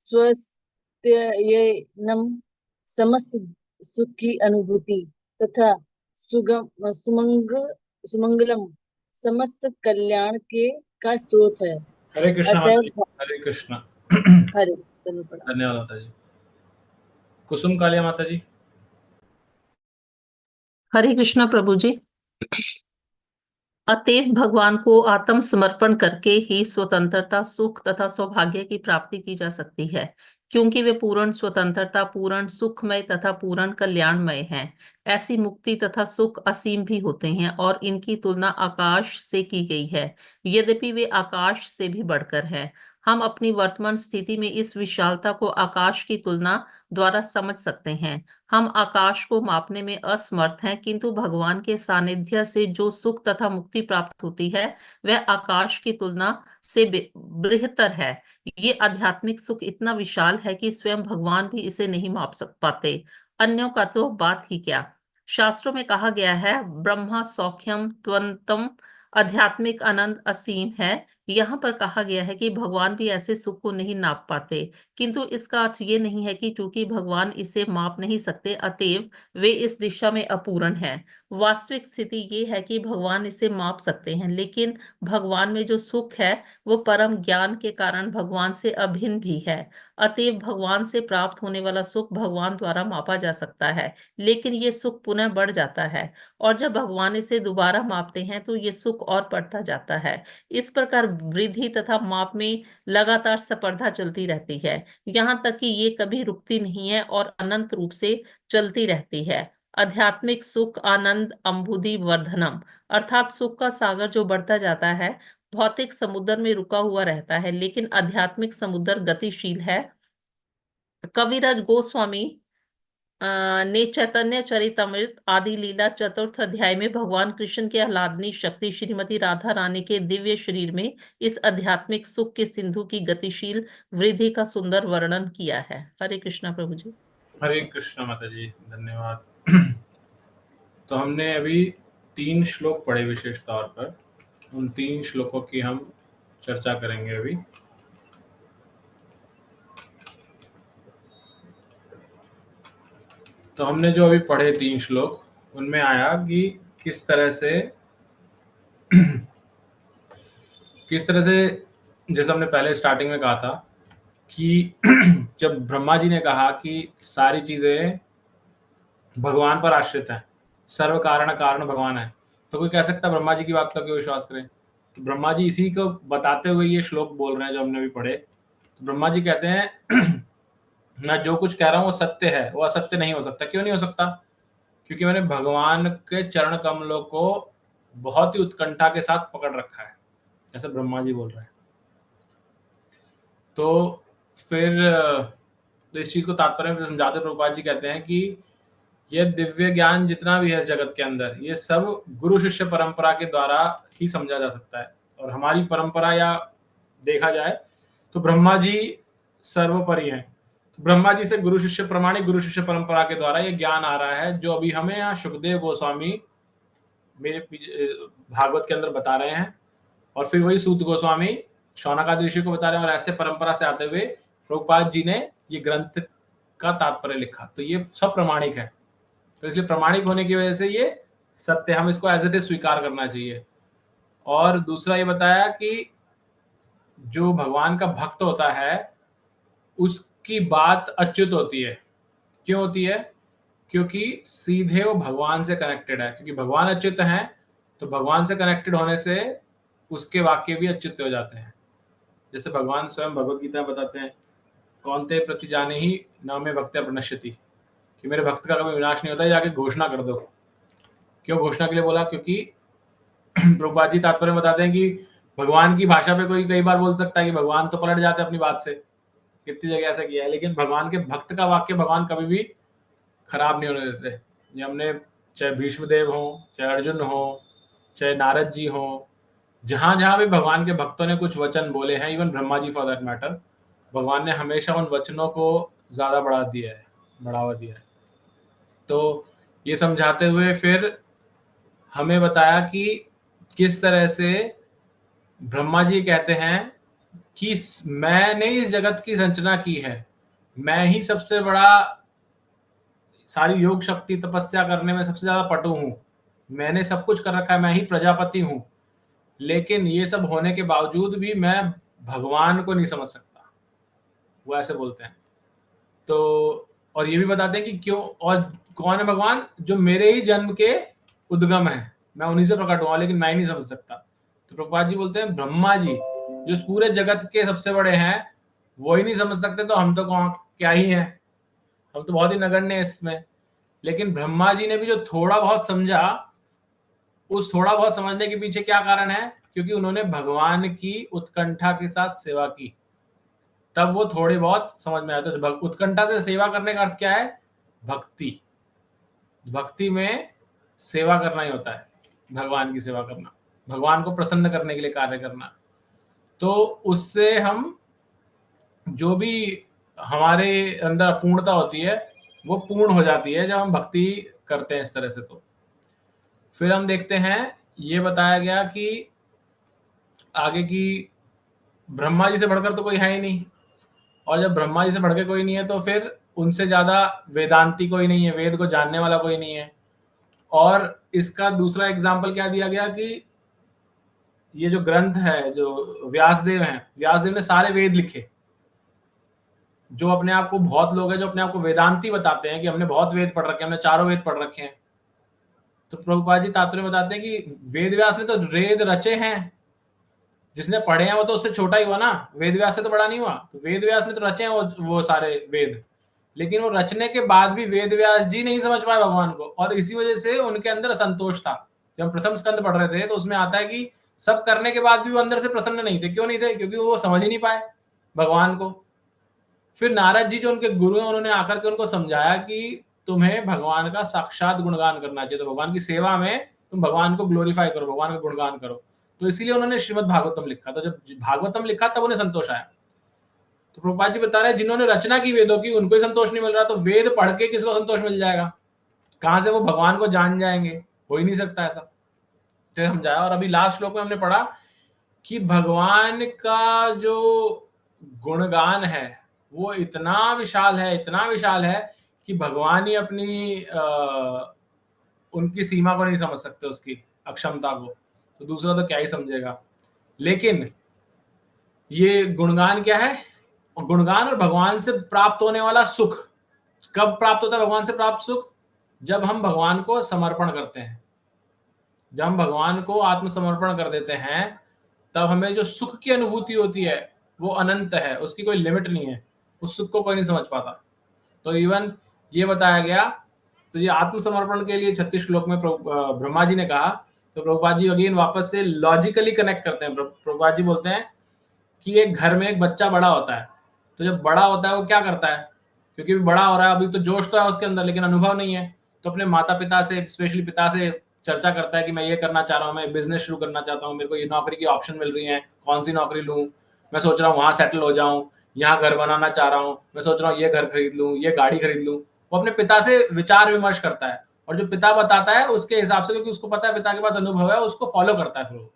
स्वस्थ्ययनम, समस्त सुख की अनुभूति तथा सुमंगलम, समस्त कल्याण का स्रोत है। हरे कृष्णा माता जी, अतः हरे कृष्णा। हरे धन्यवाद। धन्यवाद माता जी। कुसुम कालिया माता जी। हरे कृष्णा प्रभु जी। अतएव भगवान को आत्म समर्पण करके ही स्वतंत्रता, सुख तथा सौभाग्य की प्राप्ति की जा सकती है, क्योंकि वे पूर्ण स्वतंत्रता, पूर्ण सुखमय तथा पूर्ण कल्याणमय हैं। ऐसी मुक्ति तथा सुख असीम भी होते हैं और इनकी तुलना आकाश से की गई है, यद्यपि वे आकाश से भी बढ़कर हैं। हम अपनी वर्तमान स्थिति में इस विशालता को आकाश की तुलना द्वारा समझ सकते हैं। हम आकाश को मापने में असमर्थ हैं, किंतु भगवान के सानिध्य से जो सुख तथा मुक्ति प्राप्त होती है वह आकाश की तुलना से बेहतर है। ये आध्यात्मिक सुख इतना विशाल है कि स्वयं भगवान भी इसे नहीं माप पाते, अन्यों का तो बात ही क्या। शास्त्रों में कहा गया है, ब्रह्मा सौख्यम त्वंतम, आध्यात्मिक आनंद असीम है। यहाँ पर कहा गया है कि भगवान भी ऐसे सुख को नहीं नाप पाते, किंतु इसका अर्थ ये नहीं है कि चूंकि भगवान इसे माप नहीं सकते अतएव वे इस दिशा में अपूर्ण हैं। वास्तविक स्थिति ये है कि भगवान इसे माप सकते हैं, लेकिन भगवान में जो सुख है वो परम ज्ञान के कारण भगवान से अभिन्न भी है। अतएव भगवान से प्राप्त होने वाला सुख भगवान द्वारा मापा जा सकता है, लेकिन ये सुख पुनः बढ़ जाता है, और जब भगवान इसे दोबारा मापते हैं तो ये सुख और बढ़ता जाता है। इस प्रकार वृद्धि तथा माप में लगातार स्पर्धा चलती रहती है, यहाँ तक कि ये कभी रुकती नहीं है और अनंत रूप से चलती रहती है। आध्यात्मिक सुख आनंद अम्बुधि वर्धनम, अर्थात सुख का सागर जो बढ़ता जाता है, भौतिक समुद्र में रुका हुआ रहता है, लेकिन आध्यात्मिक समुद्र गतिशील है। कविराज गोस्वामी ने चैतन्य चरितमृत आदि लीला चतुर्थ अध्याय में भगवान कृष्ण के आह्लादनी शक्ति श्रीमती राधा रानी के दिव्य शरीर में इस आध्यात्मिक सुख के सिंधु की गतिशील वृद्धि का सुंदर वर्णन किया है। हरे कृष्णा प्रभु जी। हरे कृष्णा माता जी, धन्यवाद। तो हमने अभी 3 श्लोक पढ़े विशेष तौर पर, उन 3 श्लोकों की हम चर्चा करेंगे अभी। तो हमने जो अभी पढ़े 3 श्लोक, उनमें आया कि किस तरह से जैसे हमने पहले स्टार्टिंग में कहा था कि जब ब्रह्मा जी ने कहा कि सारी चीजें भगवान पर आश्रित हैं, सर्व कारण कारण भगवान है, तो कोई कह सकता है ब्रह्मा जी की बात करके विश्वास करें? तो ब्रह्मा जी इसी को बताते हुए ये श्लोक बोल रहे हैं जो हमने भी पढ़े। तो ब्रह्मा जी कहते हैं मैं जो कुछ कह रहा हूँ वो सत्य है, वो असत्य नहीं हो सकता। क्यों नहीं हो सकता? क्योंकि मैंने भगवान के चरण कमलों को बहुत ही उत्कंठा के साथ पकड़ रखा है, ऐसे ब्रह्मा जी बोल रहे हैं। तो फिर तो इस चीज को तात्पर्य में समझाते प्रभुपाद जी कहते हैं कि यह दिव्य ज्ञान जितना भी है जगत के अंदर, ये सब गुरु शिष्य परंपरा के द्वारा ही समझा जा सकता है। और हमारी परंपरा या देखा जाए तो ब्रह्मा जी सर्वोपरि हैं। तो ब्रह्मा जी से गुरु शिष्य प्रमाणिक गुरु शिष्य परंपरा के द्वारा ये ज्ञान आ रहा है, जो अभी हमें यहाँ सुखदेव गोस्वामी मेरे भागवत के अंदर बता रहे हैं, और फिर वही सूत गोस्वामी शौनकादि ऋषि को बता रहे हैं, और ऐसे परंपरा से आते हुए प्रभुपाद जी ने ये ग्रंथ का तात्पर्य लिखा। तो ये सब प्रमाणिक है, तो इसलिए प्रमाणिक होने की वजह से ये सत्य, हम इसको एज इट इज स्वीकार करना चाहिए। और दूसरा ये बताया कि जो भगवान का भक्त होता है उसकी बात अच्युत होती है। क्यों होती है? क्योंकि सीधे वो भगवान से कनेक्टेड है। क्योंकि भगवान अच्युत हैं तो भगवान से कनेक्टेड होने से उसके वाक्य भी अच्युत हो जाते हैं। जैसे भगवान स्वयं भगवत गीता बताते हैं, कौनते प्रति जाने ही न में भक्त प्रणश्यति, कि मेरे भक्त का कभी विनाश नहीं होता, जाके घोषणा कर दो। क्यों घोषणा के लिए बोला? क्योंकि प्रभुपाद जी तात्पर्य बताते हैं कि भगवान की भाषा पे कोई कई बार बोल सकता है कि भगवान तो पलट जाते हैं अपनी बात से, कितनी जगह ऐसा किया है, लेकिन भगवान के भक्त का वाक्य भगवान कभी भी खराब नहीं होने देते। ये हमने चाहे भीष्मदेव हो, चाहे अर्जुन हो, चाहे नारद जी हो, जहां जहां भी भगवान के भक्तों ने कुछ वचन बोले हैं, even Brahma ji for that matter, भगवान ने हमेशा उन वचनों को ज्यादा बढ़ावा दिया है। तो ये समझाते हुए फिर हमें बताया कि किस तरह से ब्रह्मा जी कहते हैं कि मैंने इस जगत की रचना की है, मैं ही सबसे बड़ा सारी योग शक्ति तपस्या करने में सबसे ज्यादा पटु हूं, मैंने सब कुछ कर रखा है, मैं ही प्रजापति हूं, लेकिन ये सब होने के बावजूद भी मैं भगवान को नहीं समझ सकता। वो ऐसे बोलते हैं। तो और ये भी बताते हैं कि क्यों, और कौन है भगवान? जो मेरे ही जन्म के उद्गम है, मैं उन्हीं से प्रकट हुआ, लेकिन मैं ही नहीं समझ सकता। तो प्रभुपाद जी बोलते हैं ब्रह्मा जी जो इस पूरे जगत के सबसे बड़े हैं वो ही नहीं समझ सकते, तो हम तो कौन क्या ही हैं, हम तो बहुत ही नगण्य हैं इसमें। लेकिन ब्रह्मा जी ने भी जो थोड़ा बहुत समझा, उस थोड़ा बहुत समझने के पीछे क्या कारण है? क्योंकि उन्होंने भगवान की उत्कंठा के साथ सेवा की, तब वो थोड़ी बहुत समझ में आते। उत्कंठा से सेवा करने का अर्थ क्या है? भक्ति। भक्ति में सेवा करना ही होता है, भगवान की सेवा करना, भगवान को प्रसन्न करने के लिए कार्य करना। तो उससे हम जो भी हमारे अंदर अपूर्णता होती है वो पूर्ण हो जाती है जब हम भक्ति करते हैं इस तरह से। तो फिर हम देखते हैं, ये बताया गया कि आगे की ब्रह्मा जी से बढ़कर तो कोई है ही नहीं, और जब ब्रह्मा जी से बढ़कर कोई नहीं है तो फिर उनसे ज्यादा वेदांती कोई नहीं है, वेद को जानने वाला कोई नहीं है। और इसका दूसरा एग्जाम्पल क्या दिया गया कि ये जो ग्रंथ है, जो व्यासदेव हैं, व्यासदेव ने सारे वेद लिखे। जो अपने आप को, बहुत लोग हैं जो अपने आप को वेदांती बताते हैं कि हमने बहुत वेद पढ़ रखे हैं, हमने चारों वेद पढ़ रखे हैं, तो प्रभुपाद जी तात्पर्य बताते हैं कि वेद व्यास ने तो वेद रचे हैं, जिसने पढ़े हैं वो तो उससे छोटा ही हुआ ना, वेद व्यास से तो बड़ा नहीं हुआ। तो वेद व्यास ने तो रचे हैं वो सारे वेद, लेकिन वो रचने के बाद भी वेद व्यास जी नहीं समझ पाए भगवान को, और इसी वजह से उनके अंदर असंतोष था। जब हम प्रथम स्कंद पढ़ रहे थे तो उसमें आता है कि सब करने के बाद भी वो अंदर से प्रसन्न नहीं थे। क्यों नहीं थे? क्योंकि वो समझ ही नहीं पाए भगवान को। फिर नारद जी जो उनके गुरु हैं, उन्होंने आकर के उनको समझाया कि तुम्हें भगवान का साक्षात गुणगान करना चाहिए, तो भगवान की सेवा में तुम भगवान को ग्लोरीफाई करो, भगवान का गुणगान करो। तो इसीलिए उन्होंने श्रीमद् भागवतम लिखा। तो जब भागवतम लिखा तब उन्हें संतोष आया। तो प्रभुपाद जी बता रहे हैं जिन्होंने रचना की वेदों की उनको ही संतोष नहीं मिल रहा, तो वेद पढ़ के किसको संतोष मिल जाएगा? कहां से वो भगवान को जान जाएंगे? हो ही नहीं सकता ऐसा। तो समझाया। और अभी लास्ट श्लोक में हमने पढ़ा कि भगवान का जो गुणगान है वो इतना विशाल है, इतना विशाल है कि भगवान ही अपनी उनकी सीमा को नहीं समझ सकते, उसकी अक्षमता को, तो दूसरा तो क्या ही समझेगा। लेकिन ये गुणगान क्या है? गुणगान और भगवान से प्राप्त होने वाला सुख। कब प्राप्त होता है भगवान से प्राप्त सुख? जब हम भगवान को समर्पण करते हैं, जब हम भगवान को आत्मसमर्पण कर देते हैं, तब हमें जो सुख की अनुभूति होती है वो अनंत है, उसकी कोई लिमिट नहीं है, उस सुख को कोई नहीं समझ पाता। तो इवन ये बताया गया। तो ये आत्मसमर्पण के लिए 36 श्लोक में ब्रह्मा जी ने कहा। तो प्रभुपाद जी अगेन वापस से लॉजिकली कनेक्ट करते हैं। प्रभुपाद जी बोलते हैं कि एक घर में एक बच्चा बड़ा होता है, तो जब बड़ा होता है वो क्या करता है? क्योंकि बड़ा हो रहा है, अभी तो जोश तो है उसके अंदर लेकिन अनुभव नहीं है, तो अपने माता पिता से, स्पेशली पिता से चर्चा करता है कि मैं ये करना चाह रहा हूँ, मैं बिजनेस शुरू करना चाहता हूँ, मेरे को ये नौकरी की ऑप्शन मिल रही है, कौन सी नौकरी लूँ, मैं सोच रहा हूँ वहां सेटल हो जाऊं, यहाँ घर बनाना चाह रहा हूँ, मैं सोच रहा हूँ ये घर खरीद लूँ, ये गाड़ी खरीद लूँ। वो अपने पिता से विचार विमर्श करता है, और जो पिता बताता है उसके हिसाब से, क्योंकि उसको पता है पिता के पास अनुभव है, उसको फॉलो करता है फिर वो,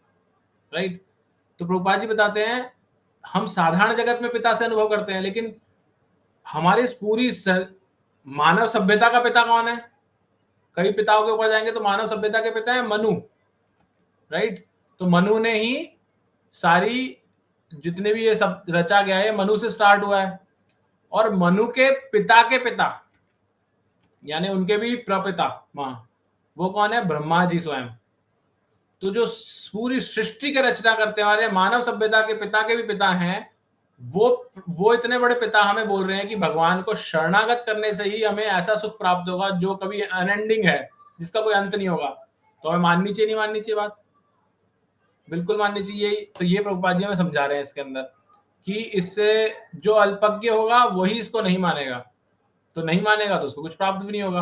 राइट। तो प्रभुपाद जी बताते हैं हम साधारण जगत में पिता से अनुभव करते हैं, लेकिन हमारी इस पूरी मानव सभ्यता का पिता कौन है? कई पिताओं के ऊपर जाएंगे तो मानव सभ्यता के पिता है मनु, राइट। तो मनु ने ही सारी जितने भी ये सब रचा गया है मनु से स्टार्ट हुआ है, और मनु के पिता यानी उनके भी प्रपिता मां, वो कौन है? ब्रह्मा जी स्वयं। तो जो पूरी सृष्टि के रचना करते हैं, हमारे मानव सभ्यता के पिता के भी पिता हैं, वो इतने बड़े पिता हमें बोल रहे हैं कि भगवान को शरणागत करने से ही हमें ऐसा सुख प्राप्त होगा जो कभी अनएंडिंग है, जिसका कोई अंत नहीं होगा। तो हमें माननी चाहिए, नहीं माननी चाहिए बात? बिल्कुल माननी चाहिए। तो ये प्रभुपाद जी हमें समझा रहे हैं इसके अंदर कि इससे जो अल्पज्ञ होगा वही इसको नहीं मानेगा, तो नहीं मानेगा तो उसको कुछ प्राप्त भी नहीं होगा।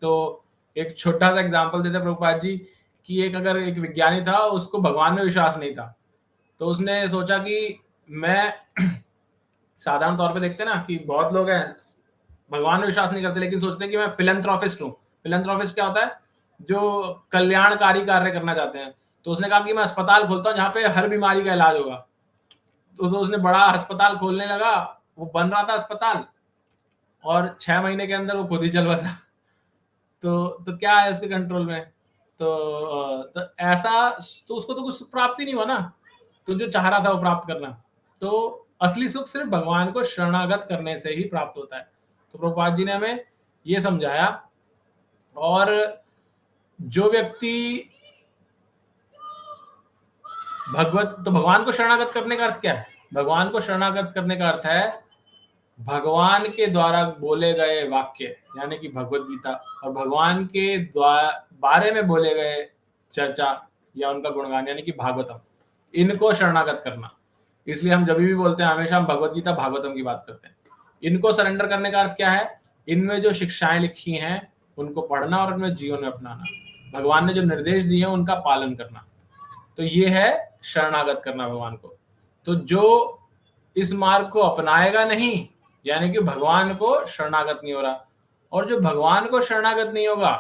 तो एक छोटा सा एग्जांपल देते प्रभुपाद जी कि अगर एक विज्ञानी था, उसको भगवान में विश्वास नहीं था, तो उसने सोचा कि मैं साधारण तौर पे देखते ना कि बहुत लोग हैं भगवान में विश्वास नहीं करते, लेकिन सोचते हैं कि मैं फिलैंथ्रोपिस्ट हूँ। फिलैंथ्रोपिस्ट क्या होता है? जो कल्याणकारी कार्य करना चाहते हैं। तो उसने कहा कि मैं अस्पताल खोलता हूँ जहाँ पे हर बीमारी का इलाज होगा। तो उसने बड़ा अस्पताल खोलने लगा, वो बन रहा था अस्पताल, और 6 महीने के अंदर वो खुद ही चल बसा। तो क्या है उसके कंट्रोल में? तो ऐसा, तो उसको तो कुछ प्राप्ति नहीं हुआ ना, तो जो चाह रहा था वो प्राप्त करना। तो असली सुख सिर्फ भगवान को शरणागत करने से ही प्राप्त होता है। तो प्रभुपाद जी ने हमें ये समझाया। और जो व्यक्ति तो भगवान को शरणागत करने का अर्थ क्या है? भगवान को शरणागत करने का अर्थ है भगवान के द्वारा बोले गए वाक्य, यानी कि भगवत गीता, और भगवान के बारे में बोले गए चर्चा या उनका गुणगान, यानी कि भागवतम, इनको शरणागत करना। इसलिए हम जब भी बोलते हैं हमेशा हम भगवत गीता भागवतम की बात करते हैं। इनको सरेंडर करने का अर्थ क्या है? इनमें जो शिक्षाएं लिखी हैं उनको पढ़ना और अपने जीवन में अपनाना, भगवान ने जो निर्देश दिए हैं उनका पालन करना। तो ये है शरणागत करना भगवान को। तो जो इस मार्ग को अपनाएगा नहीं, यानी कि भगवान को शरणागत नहीं हो रहा, और जो भगवान को शरणागत नहीं होगा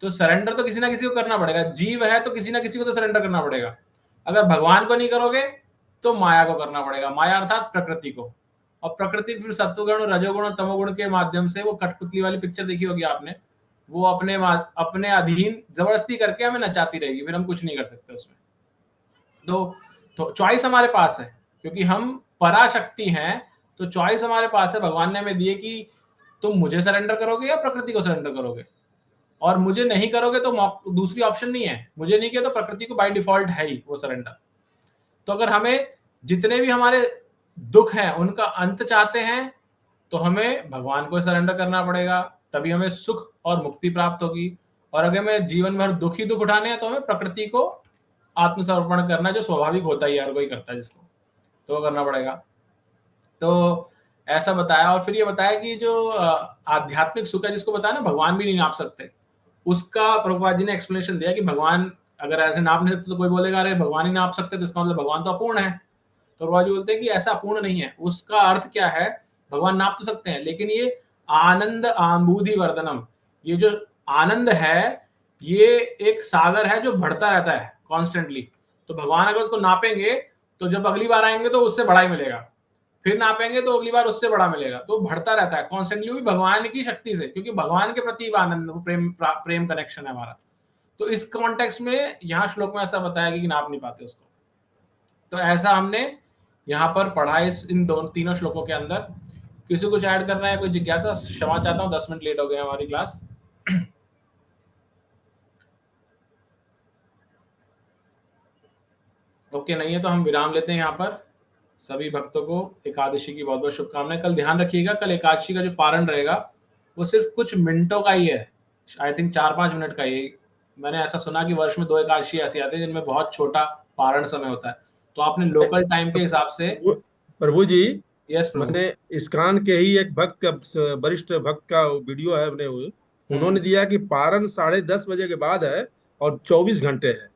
तो सरेंडर तो किसी ना किसी को करना पड़ेगा। जीव है तो किसी ना किसी को तो सरेंडर करना पड़ेगा। अगर भगवान को नहीं करोगे तो माया को करना पड़ेगा, माया अर्थात प्रकृति को। और प्रकृति फिर सत्वगुण, रजोगुण और तमोगुण के माध्यम से, वो कठपुतली वाली पिक्चर देखी होगी आपने, वो अपने अधीन जबरदस्ती करके हमें नचाती रहेगी, फिर हम कुछ नहीं कर सकते उसमें। तो चॉइस हमारे पास है, क्योंकि हम पराशक्ति हैं, तो चॉइस हमारे पास है। भगवान ने हमें दिए कि तुम मुझे सरेंडर करोगे या प्रकृति को सरेंडर करोगे, और मुझे नहीं करोगे तो दूसरी ऑप्शन नहीं है। मुझे नहीं किया तो प्रकृति को बाय डिफॉल्ट है ही वो सरेंडर। तो अगर हमें जितने भी हमारे दुख हैं उनका अंत चाहते हैं तो हमें भगवान को सरेंडर करना पड़ेगा, तभी हमें सुख और मुक्ति प्राप्त होगी। और अगर हमें जीवन भर दुख ही दुख उठाने हैं तो हमें प्रकृति को आत्मसमर्पण करना, जो स्वाभाविक होता ही हर कोई करता है जिसको, तो वो करना पड़ेगा। तो ऐसा बताया। और फिर ये बताया कि जो आध्यात्मिक सुख है जिसको बताया ना भगवान भी नहीं नाप सकते, उसका प्रभुपाद जी ने एक्सप्लेनेशन दिया कि भगवान अगर ऐसे नाप नहीं सकते तो कोई बोलेगा अरे भगवान ही नाप सकते, तो इसका मतलब भगवान तो अपूर्ण है। तो प्रभुपाद जी बोलते हैं कि ऐसा अपूर्ण नहीं है। उसका अर्थ क्या है? भगवान नाप तो सकते हैं, लेकिन ये आनंद आंबूधि वर्धनम, ये जो आनंद है ये एक सागर है जो बढ़ता रहता है कॉन्स्टेंटली। तो भगवान अगर उसको नापेंगे तो जब अगली बार आएंगे तो उससे बड़ा ही मिलेगा, फिर नापेंगे तो अगली बार उससे बड़ा मिलेगा, तो बढ़ता रहता है कॉन्स्टेंटली, भी भगवान की शक्ति से, क्योंकि भगवान के प्रति आनंद, प्रेम कनेक्शन है हमारा। तो इस कॉन्टेक्स्ट में यहाँ श्लोक में ऐसा बताया कि नाप नहीं पाते उसको। तो ऐसा हमने यहाँ पर पढ़ा इन तीनों श्लोकों के अंदर। किसी कुछ ऐड करना है, कोई जिज्ञासा? क्षमा चाहता हूँ 10 मिनट लेट हो गया हमारी क्लास। ओके नहीं है तो हम विराम लेते हैं यहाँ पर। सभी भक्तों को एकादशी की बहुत बहुत शुभकामनाएं। कल ध्यान रखिएगा, कल एकादशी का जो पारण रहेगा वो सिर्फ कुछ मिनटों का ही है, आई थिंक 4-5 मिनट का ही। मैंने ऐसा सुना कि वर्ष में 2 एकादशी ऐसी आती है जिनमें बहुत छोटा पारण समय होता है, तो आपने लोकल टाइम के हिसाब से। प्रभु जी, यस, मैंने इस्कान के ही एक भक्त का, वरिष्ठ भक्त का वीडियो है बने हुए, उन्होंने दिया कि पारण 10:30 बजे के बाद है और 24 घंटे है।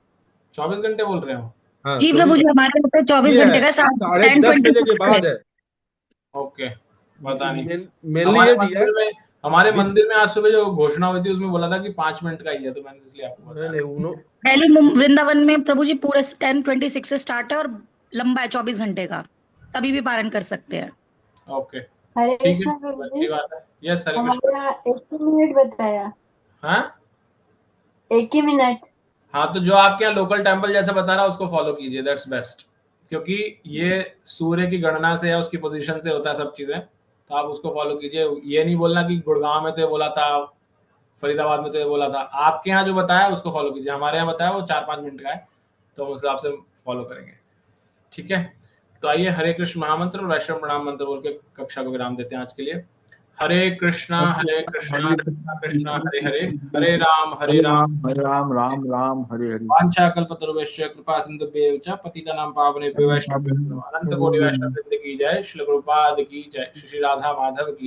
24 घंटे बोल रहे हो? हाँ, जी प्रभु जी, हमारे यहाँ पे 24 घंटे का 10:30 बजे के बाद है। ओके, पता नहीं। हमारे मंदिर में आज सुबह जो घोषणा हुई थी उसमें बोला था कि 5 मिनट का ही है, तो मैंने इसलिए आपको बताया। पहले वृंदावन में प्रभु जी पूरे 10:26 से स्टार्ट है और लंबा है 24 घंटे का, तभी भी पारण कर सकते हैं। ओके, हरे ठीक कृष्णा है, प्रभु अच्छी जी। बात है। यस, हरे हमारे कृष्णा। यहाँ 1 मिनट बताया। हाँ, 1 मिनट। हाँ, तो जो आपके यहाँ लोकल टेम्पल जैसा बता रहा है उसको फॉलो कीजिए, दैट्स बेस्ट। क्योंकि ये सूर्य की गणना से या उसकी पोजीशन से होता है सब चीजें, तो आप उसको फॉलो कीजिए। ये नहीं बोलना कि गुड़गांव में तो ये बोला था, फरीदाबाद में तो ये बोला था। आपके यहाँ जो बताया उसको फॉलो कीजिए। हमारे यहाँ बताया वो 4-5 मिनट का है, तो हम उस हिसाब से फॉलो करेंगे। ठीक है, तो आइए हरे कृष्ण महामंत्र और वैष्णव प्रणाम मंत्र बोल के कक्षा को विराम देते हैं आज के लिए। हरे कृष्णा कृष्णा कृष्णा हरे हरे, हरे राम हरे राम राम राम हरे हरे। वाञ्छा कल्पतरुभ्यश्च कृपा सिन्धुभ्येव च पतितानां पावनेभ्यो वैष्णवेभ्यो नमः। अनंत कोटि वैष्णव वृंद की जय। श्री प्रभुपाद की जय। श्री राधा माधव की